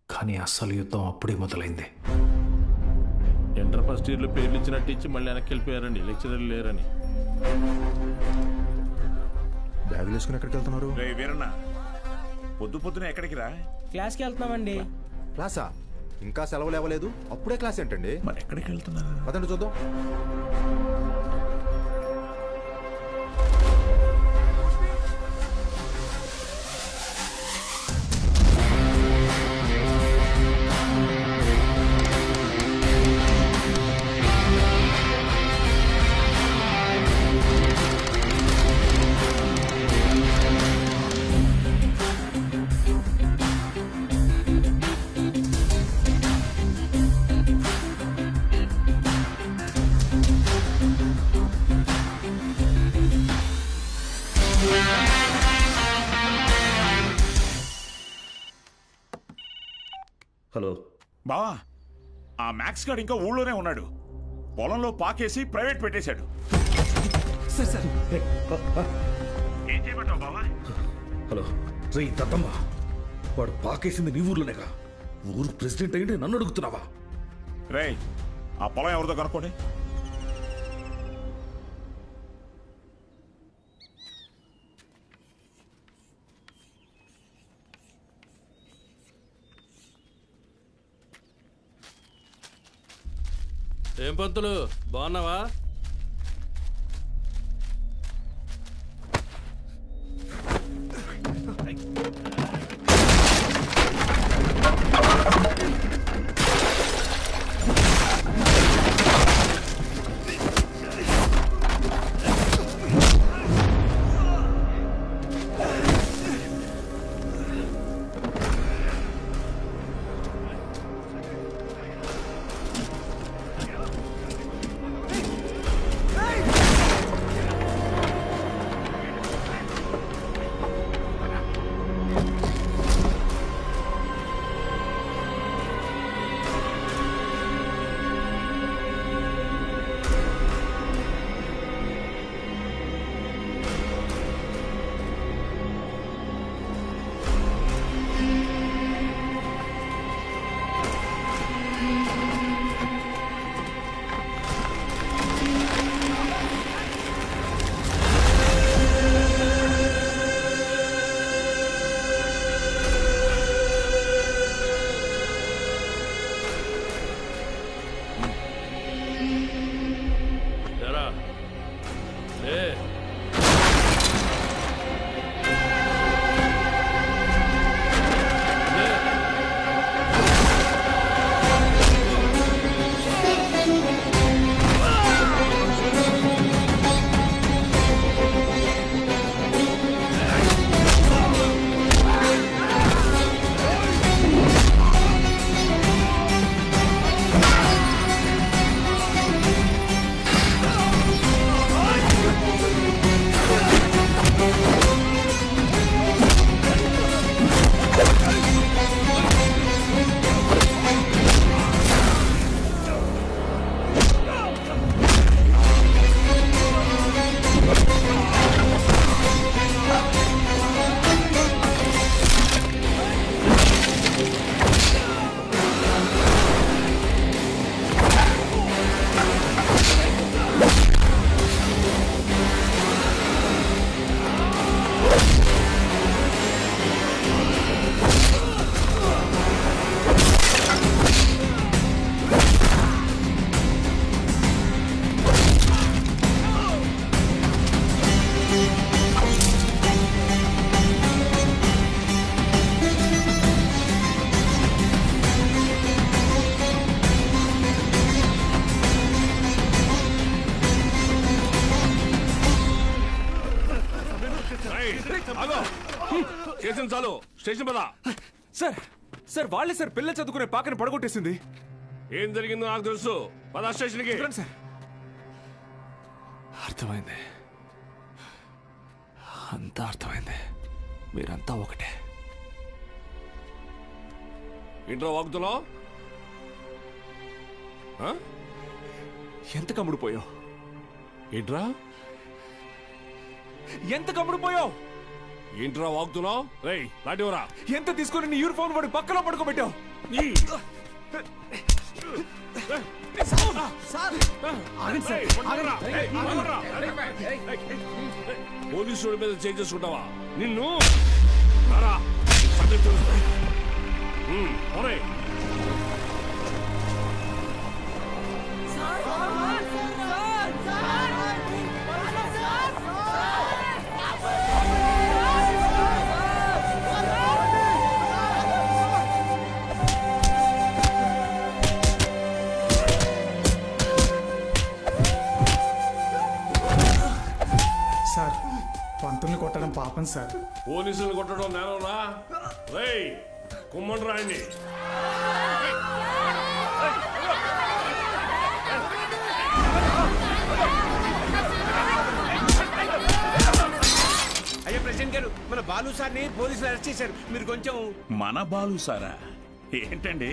S8: కానీ అస్సలు యుద్ధం అప్పుడే మొదలైంది.
S26: ఇంటర్ ఫస్ట్ ఇయర్లో పేర్లు ఇచ్చినట్టు ఇచ్చి మళ్ళీ వెనక్కి వెళ్ళిపోయారండి, లెక్చరర్లు లేరని.
S3: బ్యాగులు వేసుకుని ఎక్కడికి వెళ్తున్నారు?
S25: వీరన్న, పొద్దు పొద్దున ఎక్కడికి రా?
S1: క్లాస్కి వెళ్తున్నామండి.
S3: క్లాసా? ఇంకా సెలవులు ఇవ్వలేదు, అప్పుడే క్లాస్ ఏంటండి?
S25: మరి ఎక్కడికి వెళ్తున్నారు?
S3: పదండి చూద్దాం.
S16: హలో
S25: బావా, ఆ మ్యాక్స్ గార్డ్ ఇంకా ఊళ్ళోనే ఉన్నాడు. పొలంలో పాకేసి ప్రైవేట్ పెట్టేశాడు. ఏం చేయమంటావు బావా?
S16: హలో రే దత్తమ్మ, వాడు పాకేసింది నీ ఊర్లోనేగా. ఊరు ప్రెసిడెంట్ అయ్యింటే నన్ను అడుగుతున్నావా?
S25: రే, ఆ పొలం ఎవరిదో కనుక్కోండి.
S26: ఏం పంతులు, బాగున్నావా?
S22: డిస్కషన్ చాలు స్టేషన్ పద. సార్ సార్ వాళ్ళే సార్ పిల్లలు చదువుకునే పాకని పడగొట్టేసింది. ఏం జరిగిందో నాకు తెలుసు. పద స్టేషన్కి. సార్ అర్థమైంది, అంతా అర్థమైంది. మీరంతా ఒకటే. ఇంట్లో వాగుతున్నావు? ఎంత కమ్ముడుపోయావు? ఏంట్రా ఎంత కమ్ముడుపోయావు? ఏంట్రా వాగుతున్నావు? రేయ్ లాంటివరా ఎంత తీసుకొని నీ యూనిఫామ్ వాడి పక్కన పడుకోబెట్టావు? పోలీసు మీద చేంజ్ చేసుకుంటావా? నిన్ను
S5: సార్ పంతుల్ని కొట్టడం పాపం సార్.
S22: పోలీసులు కొట్టడం నేనవునా? రేయ్ కుమ్మండి రాయండి.
S10: అయ్యా ప్రెసిడెంట్ గారు, మన బాలు సార్ని పోలీసులు అరెస్ట్ చేశారు. మీరు కొంచెం.
S25: మన బాలు సారా? ఏంటండి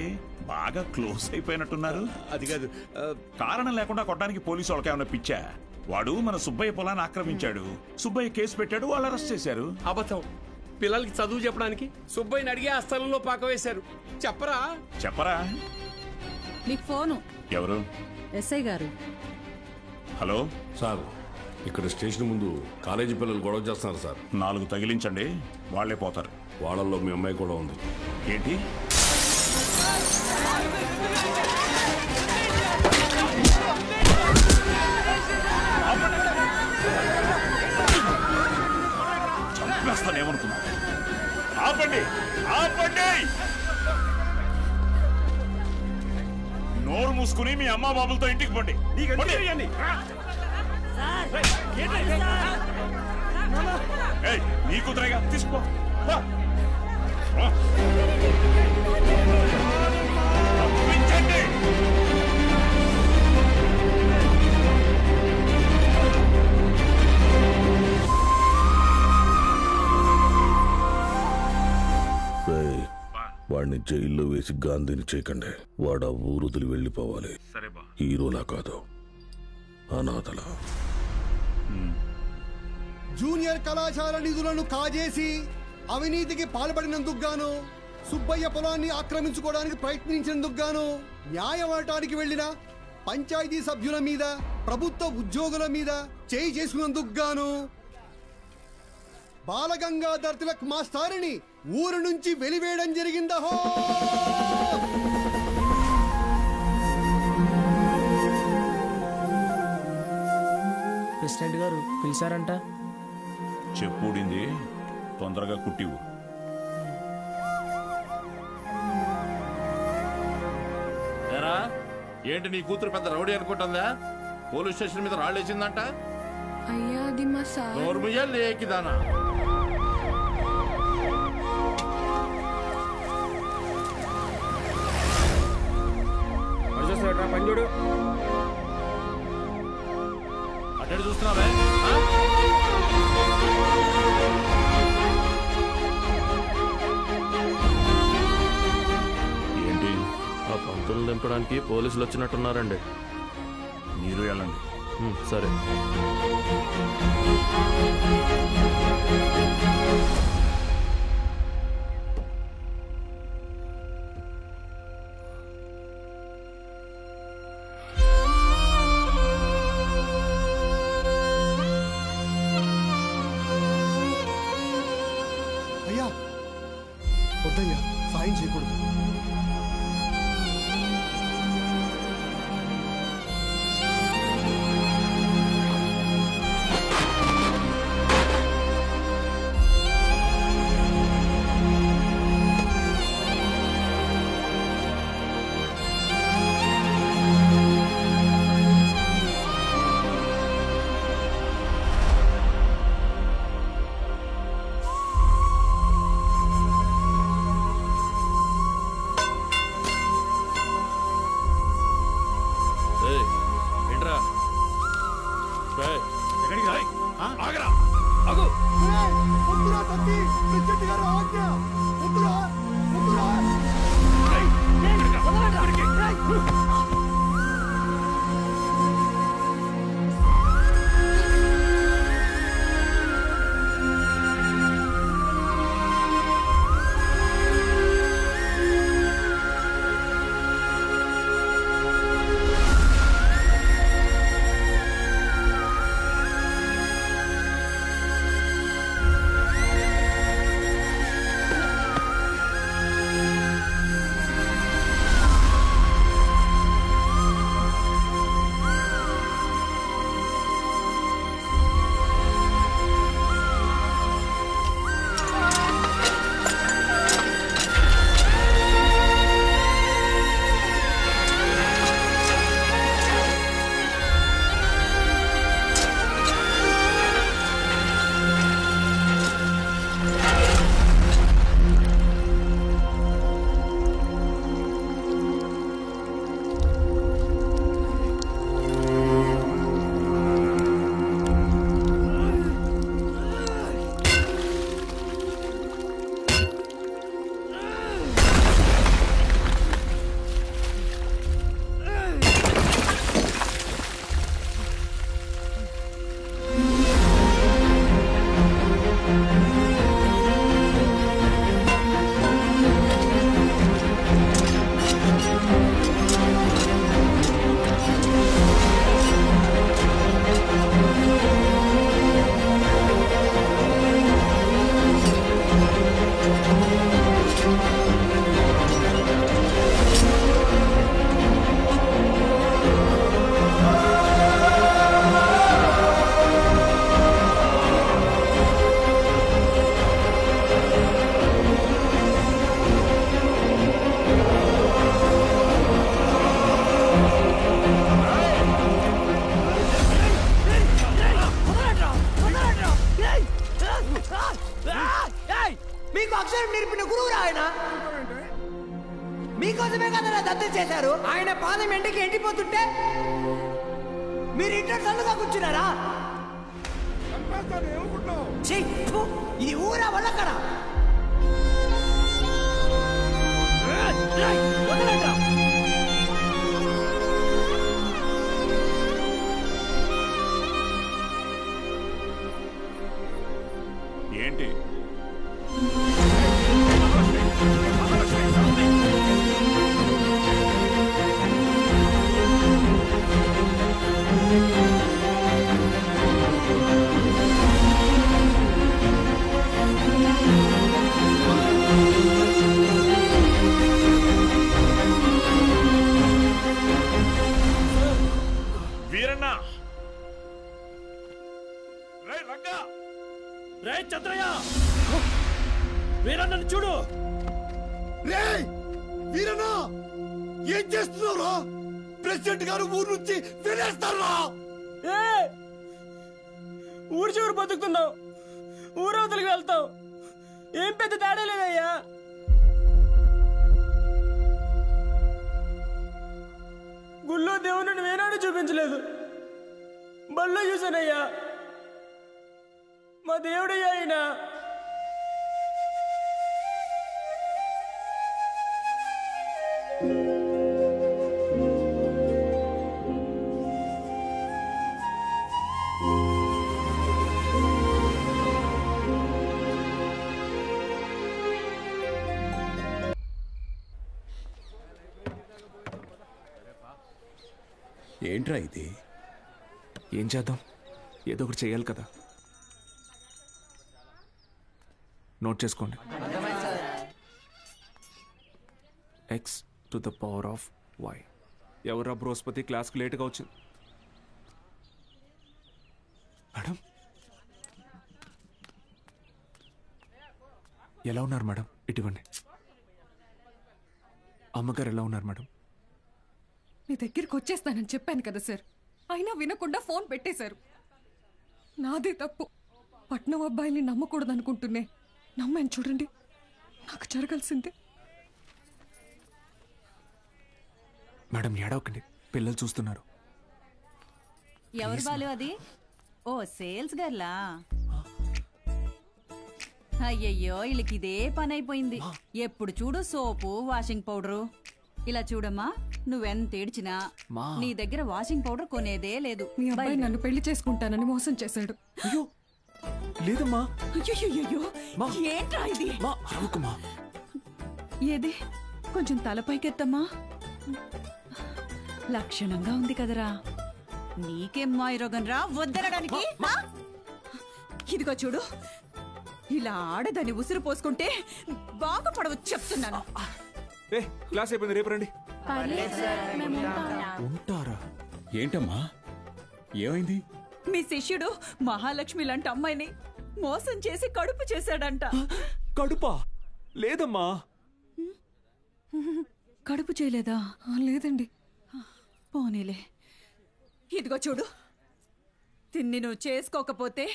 S25: బాగా క్లోజ్ అయిపోయినట్టున్నారు?
S10: అది కాదు,
S25: కారణం లేకుండా కొట్టడానికి పోలీసు వాళ్ళకి ఏమైనా పిచ్చా? వాడు మన సుబ్బయ్య పొలాన్ని ఆక్రమించాడు. సుబ్బయ్య కేసు పెట్టాడు, వాళ్ళు అరెస్ట్ చేశారు.
S10: అబద్ధం. పిల్లలకి చదువు చెప్పడానికి సుబ్బయ్యని అడిగి ఆ స్థలంలో పాక వేశారు. చెప్పరా?
S25: చెప్పరా?
S11: మీకు ఫోను.
S25: ఎవరు?
S11: ఎస్ఐ గారు.
S25: హలో
S22: సార్, ఇక్కడ స్టేషన్ ముందు కాలేజీ పిల్లలు గొడవ చేస్తున్నారు సార్.
S25: 4 తగిలించండి, వాళ్లే పోతారు.
S22: వాళ్ళల్లో మీ అమ్మాయి కూడా ఉంది.
S25: ఏంటి? చంపేస్తానేమనుకున్నా? ఆపండి, ఆపండి! నోరు మూసుకుని మీ అమ్మ బాబులతో ఇంటికి పోండి. నీ కూతురేగా, తీసుకో. పంపించండి.
S16: వాడిని జైల్లో వేసి గాంధీని చేయకండి. వాడు ఆ ఊరుదులు వెళ్ళిపోవాలి. హీరోలా కాదు, అనాథలా.
S12: జూనియర్ కళాశాల నిధులను కాజేసి అవినీతికి పాల్పడినందుకు గాను, సుబ్బయ్య పొలాన్ని ఆక్రమించుకోవడానికి ప్రయత్నించినందుకు గాను, న్యాయం అడటానికి వెళ్లిన పంచాయతీ సభ్యుల మీద, ప్రభుత్వ ఉద్యోగుల మీద చేయి చేసుకున్నందుకు గాను బాలగంగాధర్ తిలక్ మాస్టారిని ఊరు నుంచి వెలివేయడం జరిగిందహో.
S1: ప్రెసిడెంట్ గారు పిలిచారంట.
S25: చెప్పుడింది, తొందరగా కుట్టివు.
S26: ఏంటి నీ కూతురు పెద్ద రౌడీ అనుకుంటుందా? పోలీస్ స్టేషన్ మీద రాళ్ళేసిందంట.
S7: అయ్యా అది మా సార్.
S26: నోర్ముయ్యాలి ఏకిదానా?
S6: పంజుడు
S26: అటు చూస్తున్నావే?
S25: ఏంటి?
S26: ఆ పంతులు దింపడానికి పోలీసులు వచ్చినట్టున్నారండి.
S25: మీరు వెళ్ళండి.
S26: సరే.
S12: అయ్యా వద్దయ్యా, సాయం చేయకూడదు.
S4: మీకోసమే కదా దత్తత చేశారు. ఆయన పాదం ఎండకి ఎండిపోతుంటే మీరు ఇంట్లో చల్లుగా కూర్చున్నారా? ఇది ఊరా వల్లకడా?
S25: ఏంటి వీరన్న
S9: రే చంద్రయ్య, వీరన్నను చూడు.
S12: రే వీరన్న, ఏం చేస్తున్నావురా? ప్రెసిడెంట్ గారు ఊరు నుంచి వెళ్ళేస్తారా?
S1: ఊరు చివరి బతుకుతున్నావు, ఊరవతలికి వెళ్తావు. ఏం పెద్ద తేడా లేదయ్యా. గుళ్ళో దేవుని వేనాడు చూపించలేదు, బళ్ళో చూశానయ్యా. మా దేవుడయ్యా ఆయన.
S22: ఏంట్రా ఇది? ఏం చేద్దాం, ఏదో ఒకటి చేయాలి కదా. నోట్ చేసుకోండి. x to the power of y. ఎవరా బృహస్పతి క్లాస్కి లేట్గా వచ్చింది? మేడం ఎలా ఉన్నారు మేడం? ఇటువంటి అమ్మగారు ఎలా ఉన్నారు మేడం?
S7: మీ దగ్గరికి వచ్చేస్తానని చెప్పాను కదా సార్, అయినా వినకుండా ఫోన్ పెట్టేశారు. నాదే తప్పు. పట్నం అబ్బాయిని నమ్మకూడదు అనుకుంటున్నే నమ్మాను. చూడండి, నాకు జరగాల్సిందే.
S22: మేడం ఏడవకండి, పిల్లలు చూస్తున్నారు.
S11: ఎవరు బాలు అది? ఓ సేల్స్ గర్లా? అయ్యయ్యో, వీళ్ళకి ఇదే పని అయిపోయింది. ఎప్పుడు చూడు సోపు, వాషింగ్ పౌడరు. ఇలా చూడమ్మా, నువ్వెంత ఏడ్చినా నీ దగ్గర వాషింగ్ పౌడర్ కొనేదే లేదు.
S7: మీ అబ్బాయి నన్ను పెళ్లి చేసుకుంటానని మోసం చేశాడు.
S22: అయ్యో లేదమ్మా.
S11: అయ్యో ఏంట్రా ఇది? ఏది కొంచెం తలపైకెత్తమ్మా. లక్షణంగా ఉంది కదరా. నీకేం మాయరోగం రా వద్దనడానికి? ఇదిగో చూడు, ఇలా ఆడదని ఉసురు పోసుకుంటే బాగుపడవచ్చు చెప్తున్నాను.
S22: క్లాస్ అయిపోయింది, రేపు రండి. ఉంటారా? ఏంటమ్మా ఏమైంది?
S11: మీ శిష్యుడు మహాలక్ష్మి లాంటి అమ్మాయిని మోసం చేసి కడుపు చేశాడంట.
S22: కడుపా? లేదమ్మా.
S11: కడుపు చేయలేదా?
S7: లేదండి.
S11: పోనీలే. ఇదిగో చూడు, తిన్ని నువ్వు చేసుకోకపోతే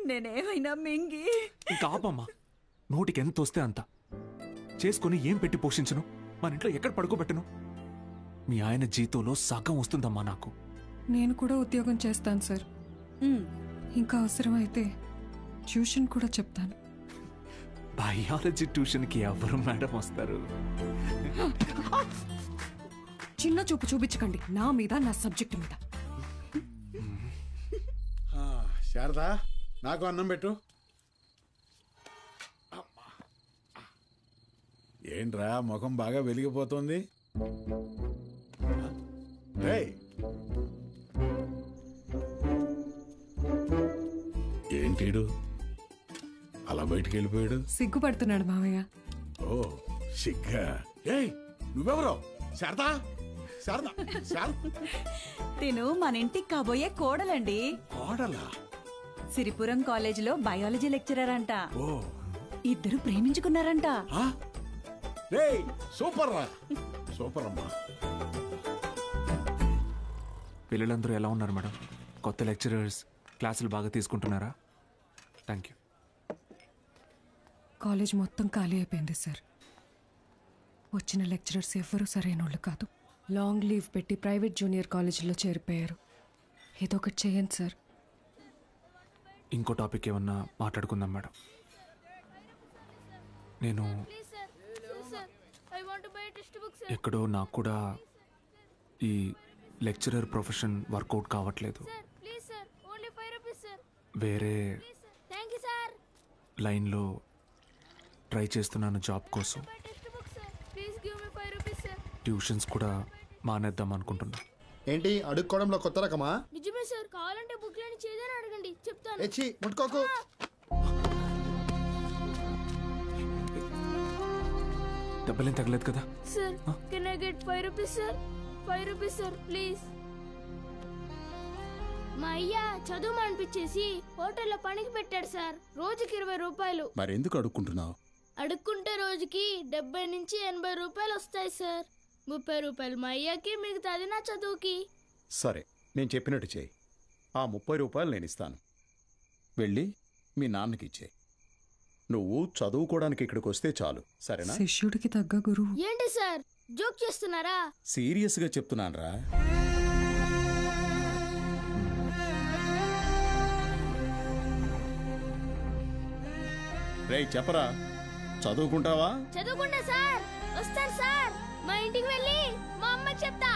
S11: నేనేమైనా మింగి.
S22: ఇంకా ఆపమ్మా, నోటికి ఎంత వస్తే అంత చేసుకుని ఏం పెట్టి పోషించను? మన ఇంట్లో ఎక్కడ పడుకోబెట్టను? మీ ఆయన జీతంలో సగం వస్తుందమ్మా నాకు.
S7: నేను కూడా ఉద్యోగం చేస్తాను సార్. ఇంకా అవసరమైతే ట్యూషన్ కూడా చెప్తాను.
S22: బయాలజీ ట్యూషన్కి ఎవరు మేడం వస్తారు?
S7: చిన్న చూపు చూపించకండి నా మీద, నా సబ్జెక్ట్ మీద.
S14: శారదా, నాకు అన్నం పెట్టు. ఏంట్రా ముఖం బాగా వెలిగిపోతుంది? ఏంటీడు అలా బయటికి వెళ్ళిపోయాడు?
S7: సిగ్గుపడుతున్నాడు మావయ్య.
S14: ఓ సిగ్గా? ఏయ్ నువ్వెవరో? శారదా, శారదా,
S11: తిను మన ఇంటికి కాబోయే కోడలండి.
S14: కోడలా?
S11: సిరిపురం కాలేజీలో బయాలజీ లెక్చరర్ అంట.
S14: ఓ,
S11: ఇద్దరు ప్రేమించుకున్నారంట.
S14: సూపర్ రా, సూపర్ అమ్మా.
S22: పిల్లలందరూ ఎలా ఉన్నారు మేడం? కొత్త లెక్చరర్స్ క్లాసులు బాగా తీసుకుంటున్నారా? Thank you.
S7: కాలేజ్ మొత్తం ఖాళీ అయిపోయింది సార్. వచ్చిన లెక్చరర్స్ ఎవ్వరూ సరైనోళ్ళు కాదు. లాంగ్ లీవ్ పెట్టి ప్రైవేట్ జూనియర్ కాలేజీలో చేరిపోయారు. ఏదో ఒకటి చేయండి సార్.
S22: ఇంకో టాపిక్ ఏమన్నా మాట్లాడుకుందాం మేడం. నేను ఎక్కడో నాకు కూడా ఈ లెక్చరర్ ప్రొఫెషన్ వర్కౌట్ కావట్లేదు. వేరే లైన్లో ట్రై చేస్తున్నాను జాబ్ కోసం. ట్యూషన్స్ కూడా మానేద్దాం అనుకుంటున్నా.
S14: ఏంటి అడుక్కోవడంలో కొత్త రకమా?
S9: నిజమే సార్, కావాలంటే బుక్లని చేదని అడగండి, చెప్తాను.
S14: ఎచ్చి ముట్టుకోకు.
S22: డబ్బులేం తగలేదు కదా?
S9: Sir can I get 5 rupees sir? 5 rupees sir please. మా అయ్య చదువు అనిపించేసి హోటల్లో పనికి పెట్టాడు సార్. రోజుకి 20 రూపాయలు.
S13: మరెందుకు అడుక్కుంటున్నావు?
S9: అడుక్కుంటే రోజుకి 70 నుంచి 80 రూపాయలు వస్తాయి సార్. 30 రూపాయలు మా అయ్యకి, మిగతాది నా చదువుకి.
S13: సరే, నేను చెప్పినట్టు చేయి. ఆ 30 రూపాయలు నేను ఇస్తాను. వెళ్ళి మీ నాన్నకి ఇచ్చేయి. నువ్వు చదువుకోవడానికి ఇక్కడికి వస్తే చాలు, సరేనా?
S7: శిష్యుడికి తగ్గ గురువు.
S9: ఏంటి సార్ జోక్ చేస్తున్నారా?
S13: సీరియస్గా చెప్తున్నానురా. రేయ్ చెప్పరా, చదువుకుంటావా?
S9: చదువుకుంటా సార్. వస్తాను సార్. మా ఇంటికి వెళ్ళి మా అమ్మకి చెప్తా.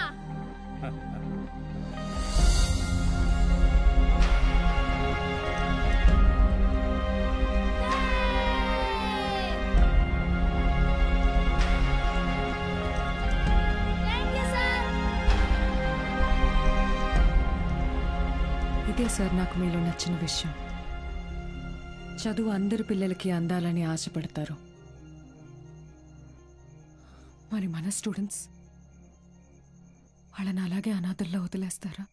S7: ఇదే సార్ నాకు మీలో నచ్చిన విషయం. చదువు అందరి పిల్లలకి అందాలని ఆశపడతారు. మరి మన స్టూడెంట్స్ వాళ్ళని అలాగే అనాథల్లో వదిలేస్తారా?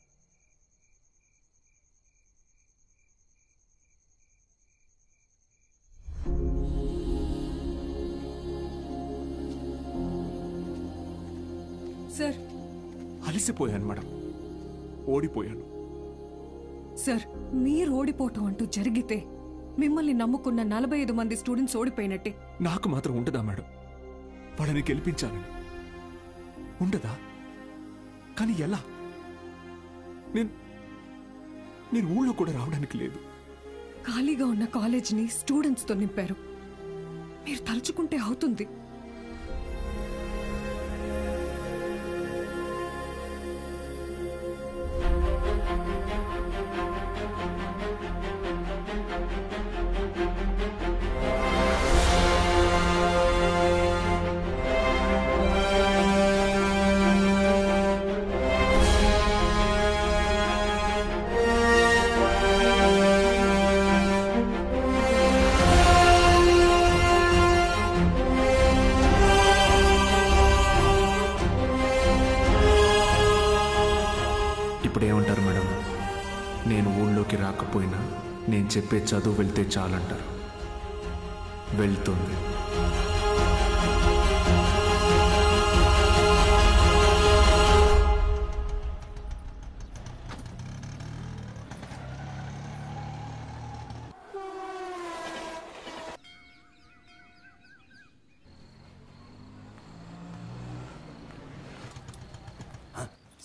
S7: సార్
S22: అలసిపోయాను మేడం, ఓడిపోయాను.
S7: సార్ మీరు ఓడిపోవటం అంటూ జరిగితే మిమ్మల్ని నమ్ముకున్న 45 మంది స్టూడెంట్స్ ఓడిపోయినట్టే.
S22: నాకు మాత్రం ఉండదా మేడం? వాళ్ళని గెలిపించాలని ఉండదా? కానీ ఎలా? నేను ఊళ్ళో కూడా రావడానికి లేదు.
S7: ఖాళీగా ఉన్న కాలేజీని స్టూడెంట్స్తో నింపారు. మీరు తలుచుకుంటే అవుతుంది.
S22: ఇప్పుడేమంటారు మేడం? నేను ఊళ్ళోకి రాకపోయినా నేను చెప్పే చదువు వెళ్తే చాలంటారు. వెళ్తుంది.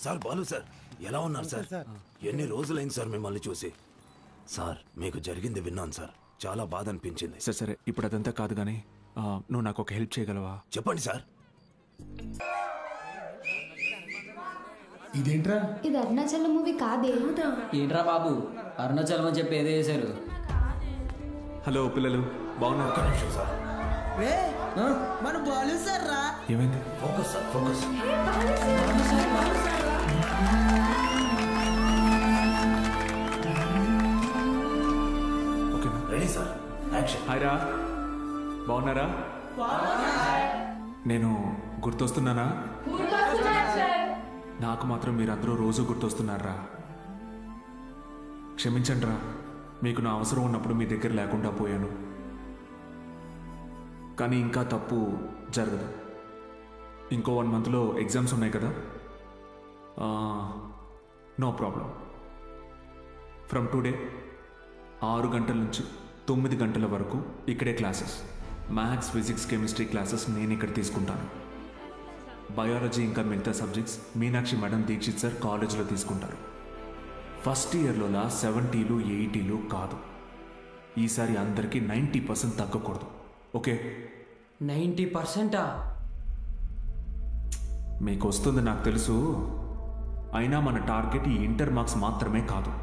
S18: సార్, బాలు సార్, ఎలా ఉన్నారు సార్? ఎన్ని రోజులైంది సార్ మిమ్మల్ని చూసి. సార్ మీకు జరిగింది విన్నాను సార్, చాలా బాధ అనిపించింది.
S22: సరే సరే, ఇప్పుడు అదంతా కాదు కానీ నువ్వు నాకు ఒక హెల్ప్ చేయగలవా?
S18: చెప్పండి సార్.
S14: ఇదేంట్రా?
S21: ఇది అరుణాచలం మూవీ కాదే.
S23: ఏంట్రా బాబు, అరుణాచలం అని చెప్పి ఏదో చేశారు.
S22: హలో పిల్లలు, బాగున్నారు?
S4: మన బాలు సార్ రా.
S22: ఏమైంది?
S18: Focus sir, focus. Ready sir, action.
S22: Hi రా, బాగున్నారా? నేను గుర్తొస్తున్నానా? నాకు మాత్రం మీరందరూ రోజు గుర్తొస్తున్నారా? క్షమించండి రా, మీకు నా అవసరం ఉన్నప్పుడు మీ దగ్గర లేకుండా పోయాను. కానీ ఇంకా తప్పు జరగదు. ఇంకో 1 మంత్లో ఎగ్జామ్స్ ఉన్నాయి కదా. No problem. ఫ్రమ్ టుడే 6 గంటల నుంచి 9 గంటల వరకు ఇక్కడే classes. Maths, physics, chemistry classes నేను ఇక్కడ తీసుకుంటాను. బయాలజీ ఇంకా మిగతా subjects Meenakshi madam Dikshit sir కాలేజీలో తీసుకుంటారు. ఫస్ట్ ఇయర్లోలా 70లు 80లు కాదు. ఈసారి అందరికీ 90% తగ్గకూడదు. ఓకే?
S1: 90%?
S22: మీకు వస్తుంది నాకు తెలుసు. అయినా మన టార్గెట్ ఈ ఇంటర్ మార్క్స్ మాత్రమే కాదు.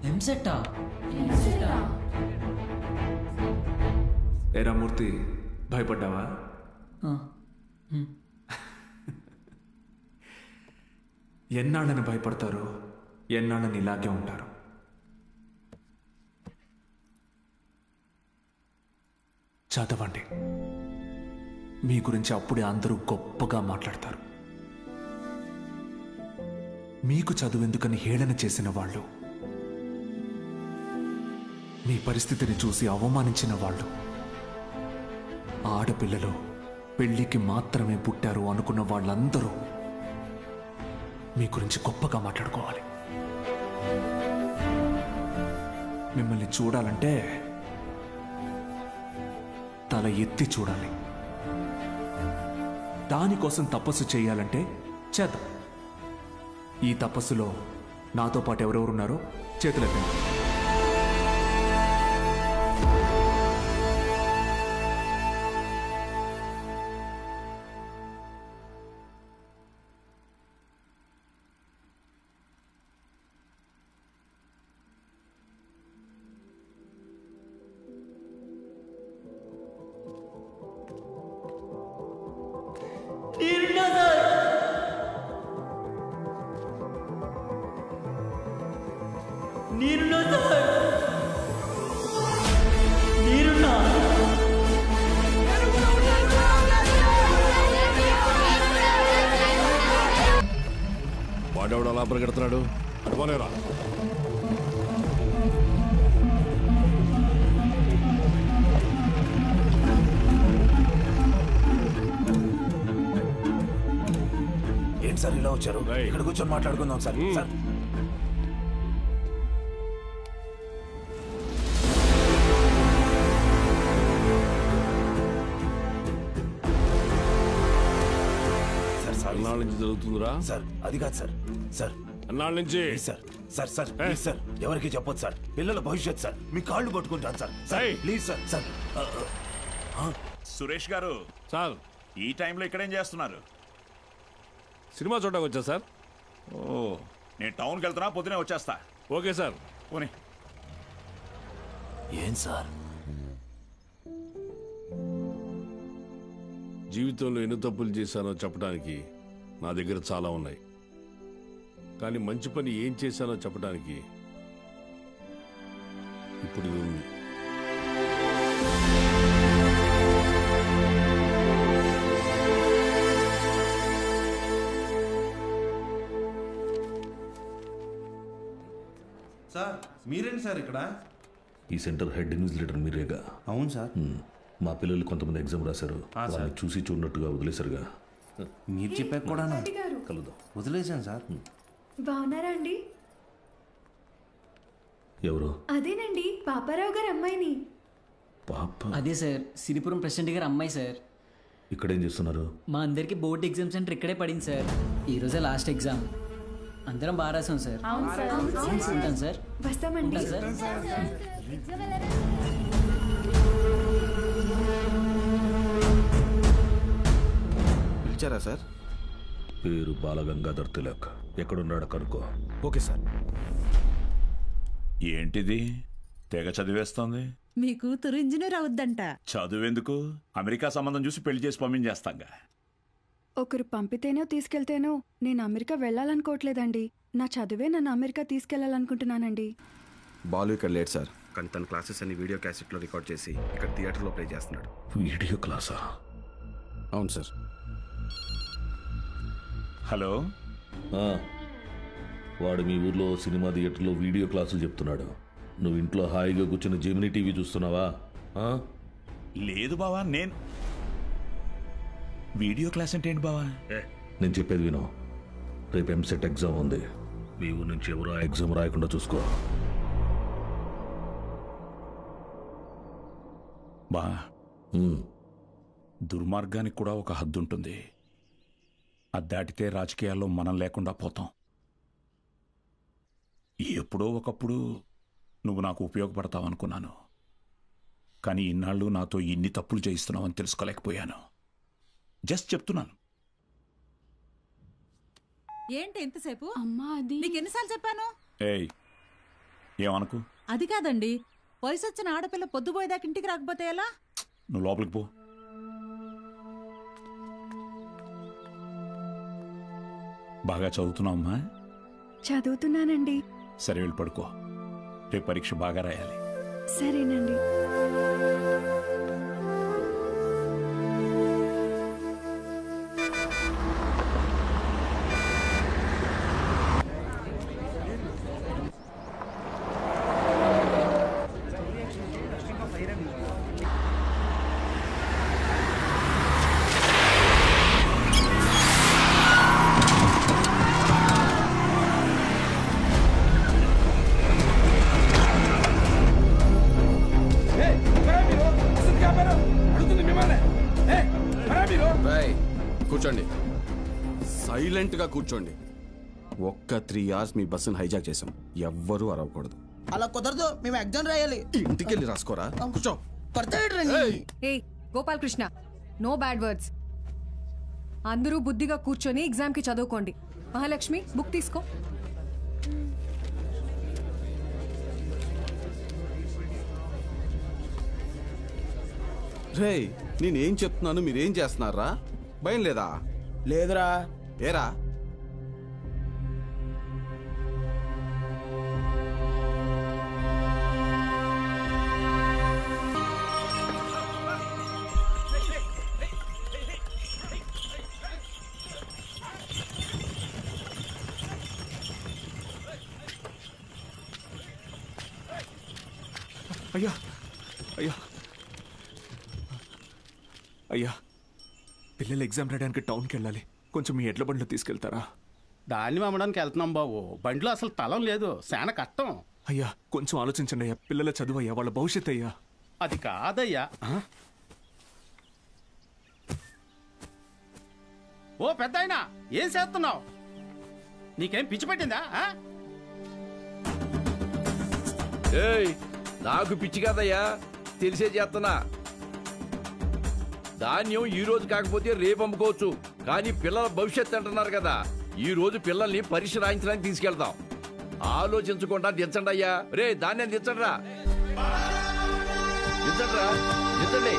S1: ఎంసెట్టా?
S22: ఏరా మూర్తి, భయపడ్డావా? ఎన్నాళ్ళని భయపడతారు, ఎన్నాళ్ళని ఇలాగే ఉంటారు. చదవండి. మీ గురించి అప్పుడే అందరూ గొప్పగా మాట్లాడతారు. మీకు చదువెందుకని హేళన చేసిన వాళ్ళు, మీ పరిస్థితిని చూసి అవమానించిన వాళ్ళు, ఆడపిల్లలు పెళ్లికి మాత్రమే పుట్టారు అనుకున్న వాళ్ళందరూ మీ గురించి గొప్పగా మాట్లాడుకోవాలి. మిమ్మల్ని చూడాలంటే తల ఎత్తి చూడాలి. దానికోసం తపస్సు చేయాలంటే చేద్దాం. ఈ తపస్సులో నాతో పాటు ఎవరెవరున్నారో చేతులెత్తండి.
S16: వాడెవడు అలా పరిగెడుతున్నాడు? అడుకోలేరా?
S18: ఏంటి సార్ ఇలా వచ్చారు? ఇక్కడ కూర్చొని మాట్లాడుకుందాం సార్. సార్
S16: అన్నాళ్ళ నుంచి జరుగుతుందిరా?
S18: సార్ అది కాదు సార్. సార్
S16: అన్నాళ్ళ నుంచి
S18: sir. Sir sir please sir, ఎవరికి చెప్పొద్దు సార్. పిల్లల భవిష్యత్ సార్. మీ కాళ్ళు పట్టుకుంటాను sir. Sir please sir. Sir
S25: Suresh గారు
S16: సార్,
S25: ఈ టైంలో ఇక్కడేం చేస్తున్నారు?
S16: సినిమా చూడడానికి వచ్చా సార్.
S25: ఓ, నేను టౌన్కి వెళ్తున్నా, పొద్దునే వచ్చేస్తా.
S16: Okay sir.
S25: పోనీ.
S18: ఏం సార్?
S16: జీవితంలో ఎన్ని తప్పులు చేశానో చెప్పడానికి నా దగ్గర చాలా ఉన్నాయి. కానీ మంచి పని ఏం చేశానో చెప్పడానికి ఇప్పుడు ఇది ఉంది.
S2: సార్ మీరేంటి సార్ ఇక్కడ?
S16: ఈ సెంటర్ హెడ్ ఇన్విజిలేటర్ మీరేగా?
S2: అవును సార్.
S16: మా పిల్లలు కొంతమంది ఎగ్జామ్ రాశారు. వాళ్ళని చూసి చూడనట్టుగా వదిలేశారుగా.
S2: మీరు చెప్పాక కూడా
S16: కలుద్దాం.
S2: వదిలేశాను సార్.
S15: బాగున్నారా అండి?
S16: ఎవరు?
S15: అదేనండి, పాపారావు గారు అమ్మాయిని.
S16: పాప?
S1: అదే సార్, సిరిపురం ప్రెసిడెంట్ గారు అమ్మాయి సార్.
S16: ఇక్కడేం చేస్తున్నారు?
S1: మా అందరికి బోర్డ్ ఎగ్జామ్ సెంటర్ ఇక్కడే పడింది సార్. ఈరోజే లాస్ట్ ఎగ్జామ్. అందరం బాగా రాసాం సార్. ఉంటాను సార్.
S15: వస్తామండి
S1: సార్.
S2: పిలిచారా సార్?
S16: పేరు బాలగంగాధర్ తిలక్. ఎక్కడున్నాడు కనుక్కో.
S2: Okay sir.
S25: ఏంటిది తెగ చదివేస్తోంది?
S17: మీ కూతురు ఇంజనీర్ అవుద్దంట.
S25: చదువెందుకు? అమెరికా సంబంధం చూసి పెళ్లి చేసి పంపించేస్తాంగా.
S15: ఒకరు పంపితేనో తీసుకెళ్తేనో నేను అమెరికా వెళ్ళాలనుకోవట్లేదండి. నా చదువే నన్ను అమెరికా తీసుకెళ్లాలనుకుంటున్నానండి.
S2: బాలు ఇక్కడ లేట్ సార్, కానీ తన క్లాసెస్ అన్ని వీడియో క్యాసెట్లో రికార్డ్ చేసి ఇక్కడ థియేటర్లో ప్లే చేస్తున్నాడు.
S16: వీడియో క్లాసా?
S2: అవును సార్.
S25: హలో,
S16: వాడు మీ ఊర్లో సినిమా థియేటర్లో వీడియో క్లాసులు చెప్తున్నాడు. నువ్వు ఇంట్లో హాయిగా కూర్చొని జెమినీ టీవీ చూస్తున్నావా?
S25: లేదు బావా. వీడియో క్లాస్ అంటే ఏంటి బావా?
S16: నేను చెప్పేది విను. రేపు ఎంసెట్ ఎగ్జామ్ ఉంది. మీ ఊరు నుంచి ఎవరు ఆ ఎగ్జామ్ రాయకుండా చూసుకో.
S25: బా దుర్మార్గానికి కూడా ఒక హద్దు ఉంటుంది. అది దాటితే రాజకీయాల్లో మనం లేకుండా పోతాం. ఎప్పుడో ఒకప్పుడు నువ్వు నాకు ఉపయోగపడతావు అనుకున్నాను, కానీ ఇన్నాళ్ళు నాతో ఇన్ని తప్పులు చేయిస్తున్నావని తెలుసుకోలేకపోయాను. జస్ట్ చెప్తున్నాను.
S17: ఏంటి ఎంతసేపు? అమ్మా అది నీకు ఎన్నిసార్లు చెప్పాను?
S25: ఏయ్ ఏమనుకు.
S17: అది కాదండి, వయసు వచ్చిన ఆడపిల్ల పొద్దుపోయేదాకా ఇంటికి రాకపోతే ఎలా?
S25: నువ్వు లోపలికి పో. బాగా చదువుతున్నావమ్మా?
S15: చదువుతున్నానండి.
S25: సరే వెళ్ళి పడుకో, రేపు పరీక్ష బాగా రాయాలి.
S15: సరేనండి.
S2: కూర్చోండి, సైలెంట్ గా కూర్చోండి. ఒక్క 3 hours మీ బస్సును హైజాక్ చేసాం. ఎవ్వరూ అరవకూడదు.
S4: అలా కుదరదు, మేము ఎగ్జామ్ రాయాలి.
S2: ఇంటికి వెళ్ళి రాసుకోరా. కూర్చో.
S7: ఏ గోపాలకృష్ణ, నో బ్యాడ్ వర్డ్స్. అందరూ బుద్ధిగా కూర్చొని ఎగ్జామ్ కి చదువుకోండి. మహాలక్ష్మి, బుక్ తీసుకో.
S2: రే నేనేం చెప్తున్నాను, మీరేం చేస్తున్నారా? భయం లేదా?
S4: లేదురా.
S2: ఏరా?
S22: అయ్యా అయ్యా అయ్యా, పిల్లలు ఎగ్జామ్ రాయడానికి టౌన్కి వెళ్ళాలి. కొంచెం మీ ఎడ్ల బండిలో తీసుకెళ్తారా?
S13: దాన్ని అమ్మడానికి వెళ్తున్నాం బాబు. బండిలో అసలు తలం లేదు, చాలా కష్టం.
S22: అయ్యా కొంచెం ఆలోచించండి అయ్యా. పిల్లల చదువు అయ్యా, వాళ్ళ భవిష్యత్ అయ్యా.
S13: అది కాదయ్యా. ఓ పెద్దాయనా, ఏం చేస్తున్నావు? నీకేం పిచ్చి పట్టిందా?
S3: ఏయ్ నాకు పిచ్చి కాదయ్యా, తెలిసే చేస్తున్నా. ధాన్యం ఈ రోజు కాకపోతే రేపు అమ్ముకోవచ్చు, కానీ పిల్లల భవిష్యత్తు అంటున్నారు కదా. ఈ రోజు పిల్లల్ని పరీక్ష రాయించడానికి తీసుకెళ్తాం. ఆలోచించకుండా దించండి అయ్యా. రే ధాన్యం దించండిరా, దించండిరా, దించండి.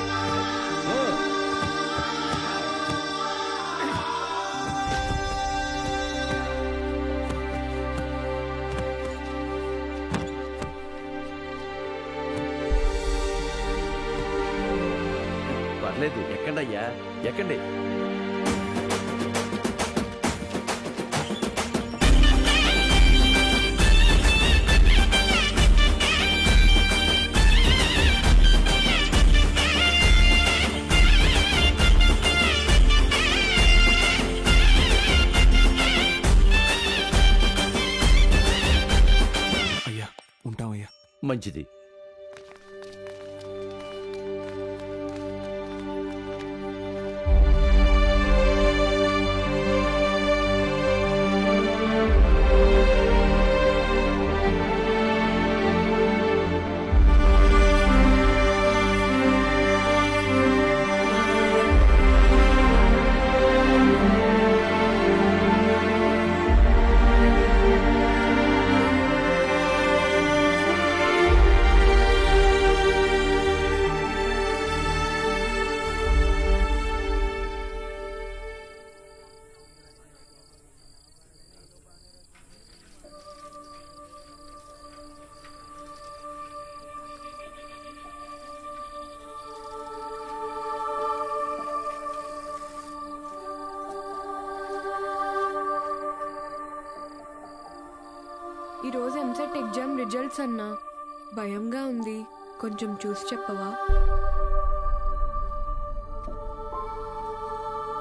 S3: పర్లేదు, ఎక్కండి అయ్యా, ఎక్కండి.
S22: అయ్యా ఉంటామయ్యా.
S3: మంచిది.
S5: ఈరోజు ఎంసెట్ ఎగ్జామ్ రిజల్ట్స్ అన్నా, భయంగా ఉంది, కొంచెం చూసి చెప్పవా?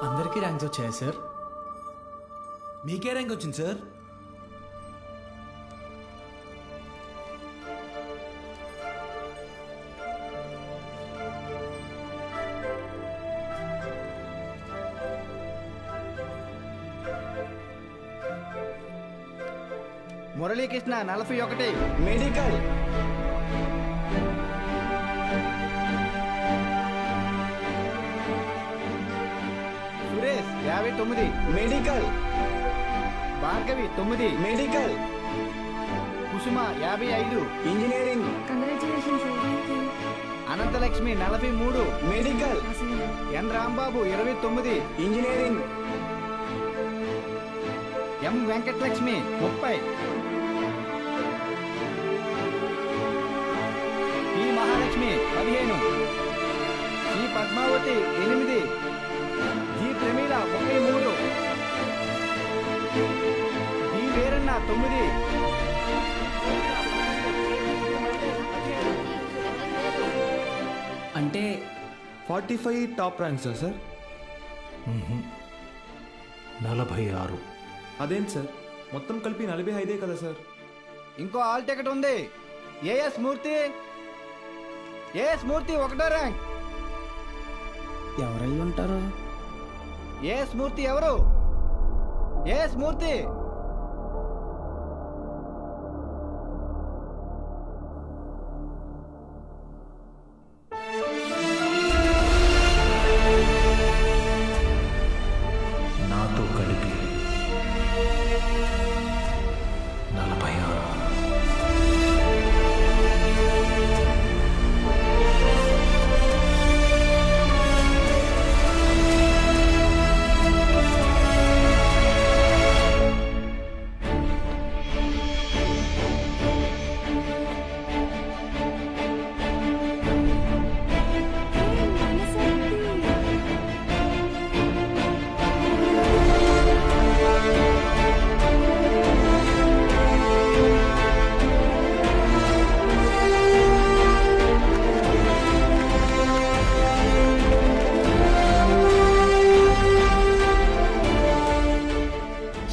S1: అందరికీ ర్యాంక్స్ వచ్చాయా సార్?
S6: మీకే ర్యాంక్ వచ్చింది sir.
S8: Muralikrishna 41 medical. Suresh 59 medical. Bhargavi 9 medical. Kusuma 55 engineering. Anantalakshmi 43 medical. N Rambabu 29 engineering. M Venkatalakshmi 30. P Mahalakshmi 15. C Padmavathi 8. G Pramila 33. D Veeranna 9.
S1: అంటే
S22: 45 టాప్ ర్యాంక్స్ సార్.
S6: 46.
S22: అదేంటి సార్, మొత్తం కలిపి 45 కదా సార్.
S8: ఇంకో ఆల్ టికెట్ ఉంది. ఏఎస్ మూర్తి. ఏఎస్ మూర్తి 1వ ర్యాంక్.
S1: ఎవరై ఉంటారు?
S8: ఏఎస్ మూర్తి ఎవరు? ఏఎస్ మూర్తి.
S6: నాతో కలిపి 46.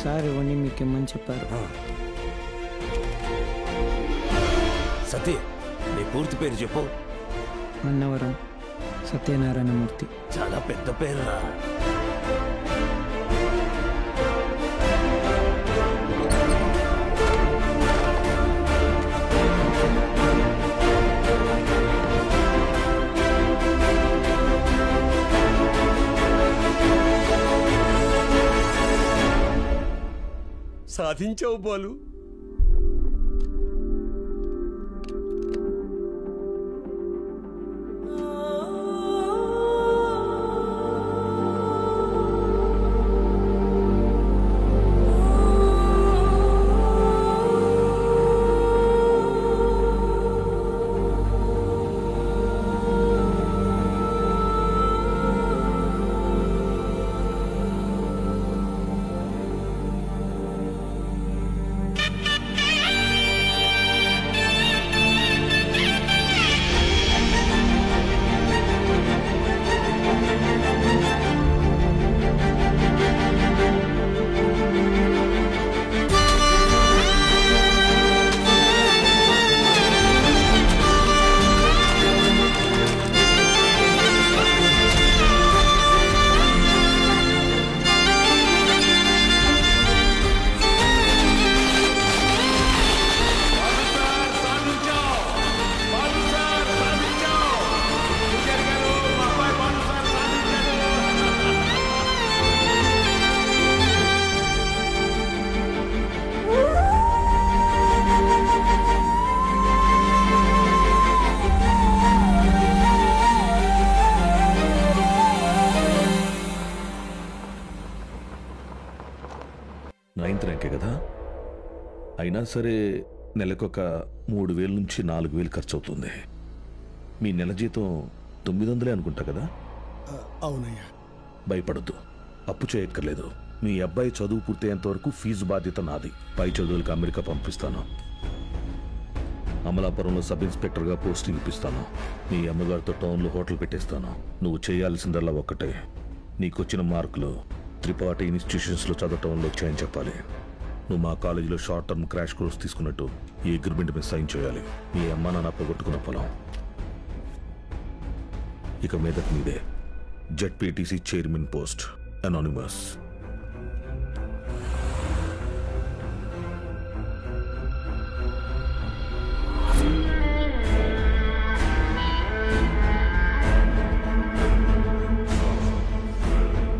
S1: సార్ ఇవన్నీ మీకు ఇమ్మని చెప్పారు.
S18: సతీ, నీ పూర్తి పేరు చెప్పు.
S1: అన్నవరం సత్యనారాయణమూర్తి.
S18: చాలా పెద్ద పేరురా.
S8: సాధించావు బాలు.
S16: ర్యాంకే కదా, అయినా సరే నెలకొక 3,000 నుంచి 4,000 ఖర్చు అవుతుంది. మీ నెల జీతం 900 అనుకుంటా కదా?
S12: అవునయ్యా.
S16: భయపడద్దు, అప్పు చేయక్కర్లేదు. మీ అబ్బాయి చదువు పూర్తయ్యేంత వరకు ఫీజు బాధ్యత నాది. పై చదువులకు అమెరికా పంపిస్తాను. అమలాపురంలో సబ్ ఇన్స్పెక్టర్గా పోస్టింగ్ ఇప్పిస్తాను. మీ అమ్మగారితో టౌన్లో హోటల్ పెట్టేస్తాను. నువ్వు చేయాల్సిందల్లా ఒక్కటే, నీకొచ్చిన మార్కులు త్రిపాఠి ఇన్స్టిట్యూషన్స్లో చదవటంలో వచ్చాయని చెప్పాలి. నువ్వు మా కాలేజీలో షార్ట్ టర్మ్ క్రాష్ కోర్స్ తీసుకున్నట్టు ఈ అగ్రిమెంట్ మీద సైన్ చేయాలి. మీ అమ్మ నాన్న పోగొట్టుకున్న పొలం ఇక మీదట మీదే. ZPTC chairman post, anonymous.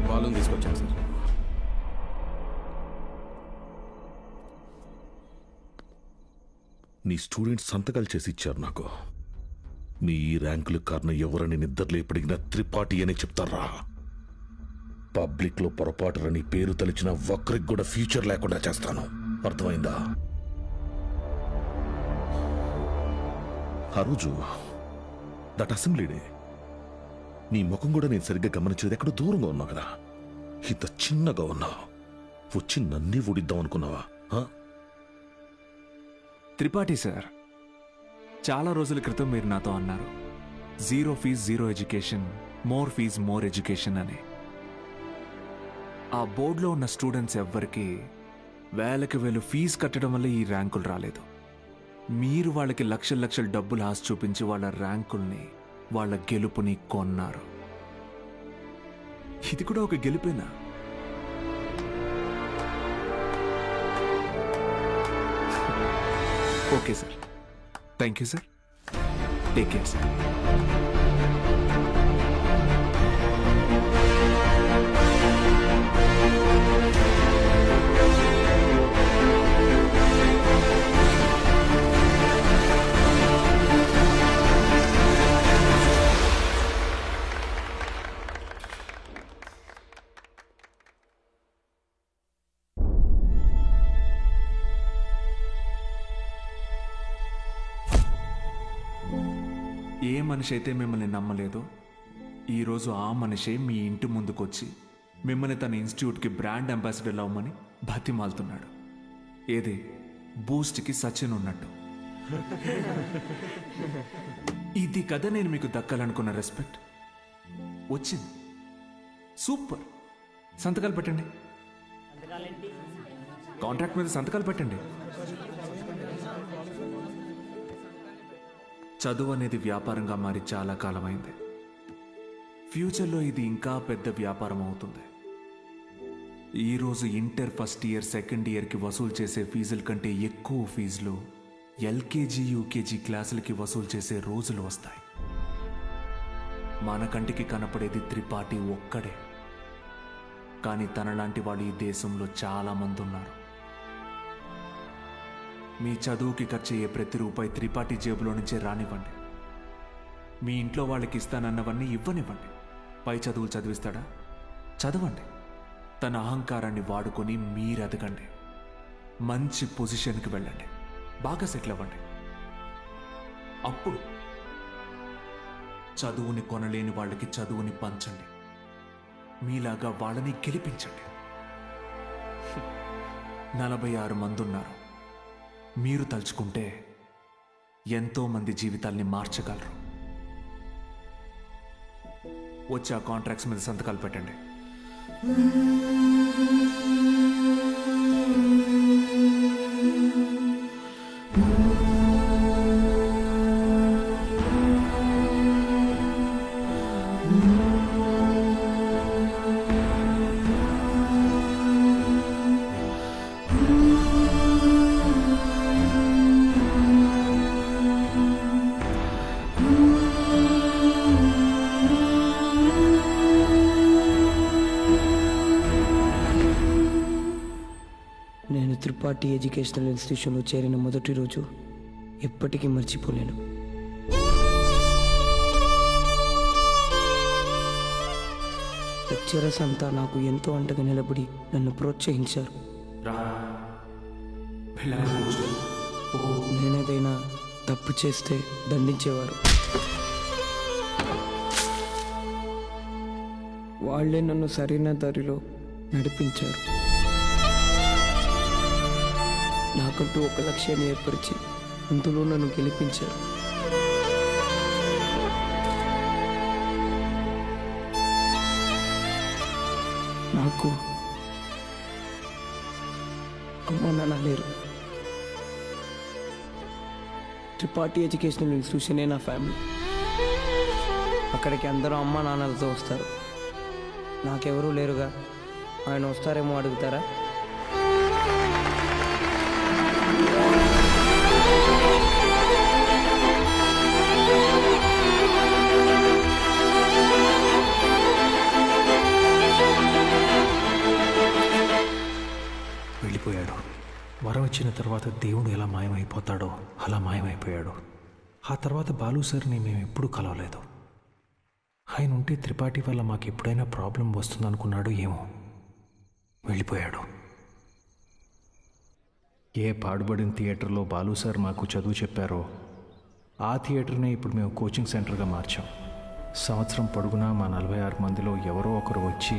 S2: వాళ్ళని తీసుకొచ్చాను సార్.
S16: నీ స్టూడెంట్స్ సంతకాలు చేసి ఇచ్చారు నాకు. మీ ఈ ర్యాంకులు కారణం ఎవరని నిద్రలో ఎప్పటికినా త్రిపాఠి అనే చెప్తారా? పబ్లిక్లో పొరపాటుని పేరు తలిచిన ఒక్కరికి కూడా ఫ్యూచర్ లేకుండా చేస్తాను. అర్థమైందా? ఆ రోజు దట్ అసెంబ్లీ డే నీ ముఖం కూడా నేను సరిగ్గా గమనించేది. ఎక్కడో దూరంగా ఉన్నావు కదా, ఇంత చిన్నగా ఉన్నావు. వచ్చి నన్నే ఊడిద్దాం అనుకున్నావా?
S22: త్రిపాఠి సార్, చాలా రోజుల క్రితం మీరు నాతో అన్నారు, 0 fees 0 education, more fees more education అని. ఆ బోర్డులో ఉన్న స్టూడెంట్స్ ఎవ్వరికి వేలకి వేలు ఫీజు కట్టడం వల్ల ఈ ర్యాంకులు రాలేదు. మీరు వాళ్ళకి లక్షల లక్షల డబ్బులు ఆశ చూపించి వాళ్ళ ర్యాంకుల్ని, వాళ్ళ గెలుపుని కొన్నారు. ఇది కూడా ఒక గెలుపేనా? Okay sir, thank you sir, take care sir. ఏ మనిషి అయితే మిమ్మల్ని నమ్మలేదో ఈరోజు ఆ మనిషే మీ ఇంటి ముందుకొచ్చి మిమ్మల్ని తన ఇన్స్టిట్యూట్కి బ్రాండ్ అంబాసిడర్ అవ్వమని బతిమాలుతున్నాడు. ఏదే బూస్ట్కి సచిన్ ఉన్నట్టు. ఇది కదా నేను మీకు దక్కాలనుకున్న రెస్పెక్ట్. వచ్చింది. సూపర్. సంతకాలు పెట్టండి. కాంట్రాక్ట్ మీద సంతకాలు పెట్టండి. చదువు అనేది వ్యాపారంగా మారి చాలా కాలమైంది. ఫ్యూచర్లో ఇది ఇంకా పెద్ద వ్యాపారం అవుతుంది. ఈరోజు ఇంటర్ ఫస్ట్ ఇయర్, సెకండ్ ఇయర్కి వసూలు చేసే ఫీజుల కంటే ఎక్కువ ఫీజులు ఎల్కేజీ, యూకేజీ క్లాసులకి వసూలు చేసే రోజులు వస్తాయి. మన కంటికి కనపడేది త్రిపాఠి ఒక్కడే, కానీ తనలాంటి వాళ్ళు ఈ దేశంలో చాలామంది ఉన్నారు. మీ చదువుకి ఖర్చు అయ్యే ప్రతి రూపాయి త్రిపాఠి జేబులో నుంచే రానివ్వండి. మీ ఇంట్లో వాళ్ళకి ఇస్తానన్నవన్నీ ఇవ్వనివ్వండి. పై చదువులు చదివిస్తాడా? చదవండి. తన అహంకారాన్ని వాడుకొని మీరు ఎదగండి. మంచి పొజిషన్కి వెళ్ళండి. బాగా సెటిల్ అవ్వండి. అప్పుడు చదువుని కొనలేని వాళ్ళకి చదువుని పంచండి. మీలాగా వాళ్ళని గెలిపించండి. 46 మంది ఉన్నారు. మీరు తలుచుకుంటే ఎంతో మంది జీవితాల్ని మార్చగలరు. వచ్చి ఆ కాంట్రాక్ట్స్ మీద సంతకాలు పెట్టండి.
S10: నేను త్రిపాఠి ఎడ్యుకేషనల్ ఇన్స్టిట్యూషన్లో చేరిన మొదటి రోజు ఎప్పటికీ మర్చిపోలేను. లెక్చరర్స్ అంతా నాకు ఎంతో అండగా నిలబడి నన్ను ప్రోత్సహించారు. నేనేదైనా తప్పు చేస్తే దండించేవారు. వాళ్ళే నన్ను సరైన దారిలో నడిపించారు. నాకంటూ ఒక లక్ష్యాన్ని ఏర్పరిచి అందులో నన్ను గెలిపించారు. నాకు అమ్మ నాన్న లేరు. త్రిపాఠి ఎడ్యుకేషనల్ ఇన్స్టిట్యూషనే నా ఫ్యామిలీ. అక్కడికి అందరూ అమ్మ నాన్నలతో వస్తారు. నాకెవరూ లేరుగా, ఆయన వస్తారేమో అడుగుతారా?
S6: వెళ్ళిపోయాడు. వరం ఇచ్చిన తర్వాత దేవుడు ఎలా మాయమైపోతాడో అలా మాయమైపోయాడు. ఆ తర్వాత బాలు సార్ని మేము ఎప్పుడూ కలవలేదు. ఆయన ఉంటే త్రిపాఠి వల్ల మాకు ఎప్పుడైనా ప్రాబ్లం వస్తుందనుకున్నాడు ఏమో. వెళ్ళిపోయాడు. ఏ పాడుబడిన థియేటర్లో బాలు సార్ మాకు చదువు చెప్పారో ఆ థియేటర్నే ఇప్పుడు మేము కోచింగ్ సెంటర్గా మార్చాం. సంవత్సరం పొడుగునా మా 46 మందిలో ఎవరో ఒకరు వచ్చి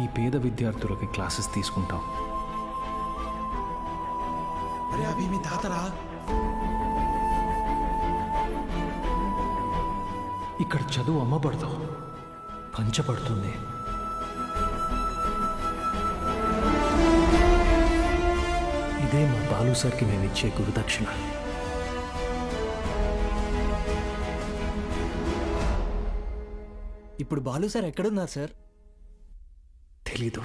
S6: ఈ పేద విద్యార్థులకి క్లాసెస్ తీసుకుంటాం.
S18: అరే అభి మీ తాతరా.
S6: ఇక్కడ చదువు అమ్మబడదు, పంచబడుతుంది. ఇదే మా బాలు సార్కి మేము ఇచ్చే గురుదక్షిణ.
S4: ఇప్పుడు బాలు సార్ ఎక్కడున్నారు సార్?
S6: తెలీదు.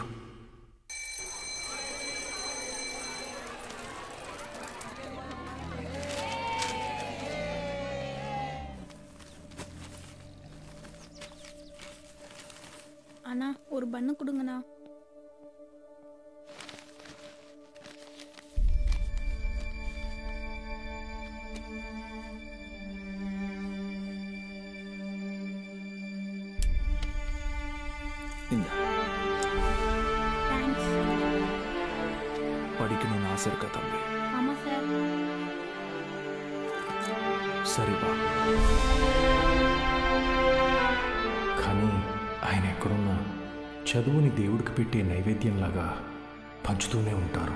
S9: அண்ணா ஒரு பண்ணு கொடுங்கண்ணா.
S22: படிக்கணும்னு ஆசை இருக்கா தம்பி?
S9: ஆமா சார்.
S6: సరిగా కానీ ఆయన ఎక్కడున్నా చదువుని దేవుడికి పెట్టే నైవేద్యంలాగా పంచుతూనే ఉంటారు.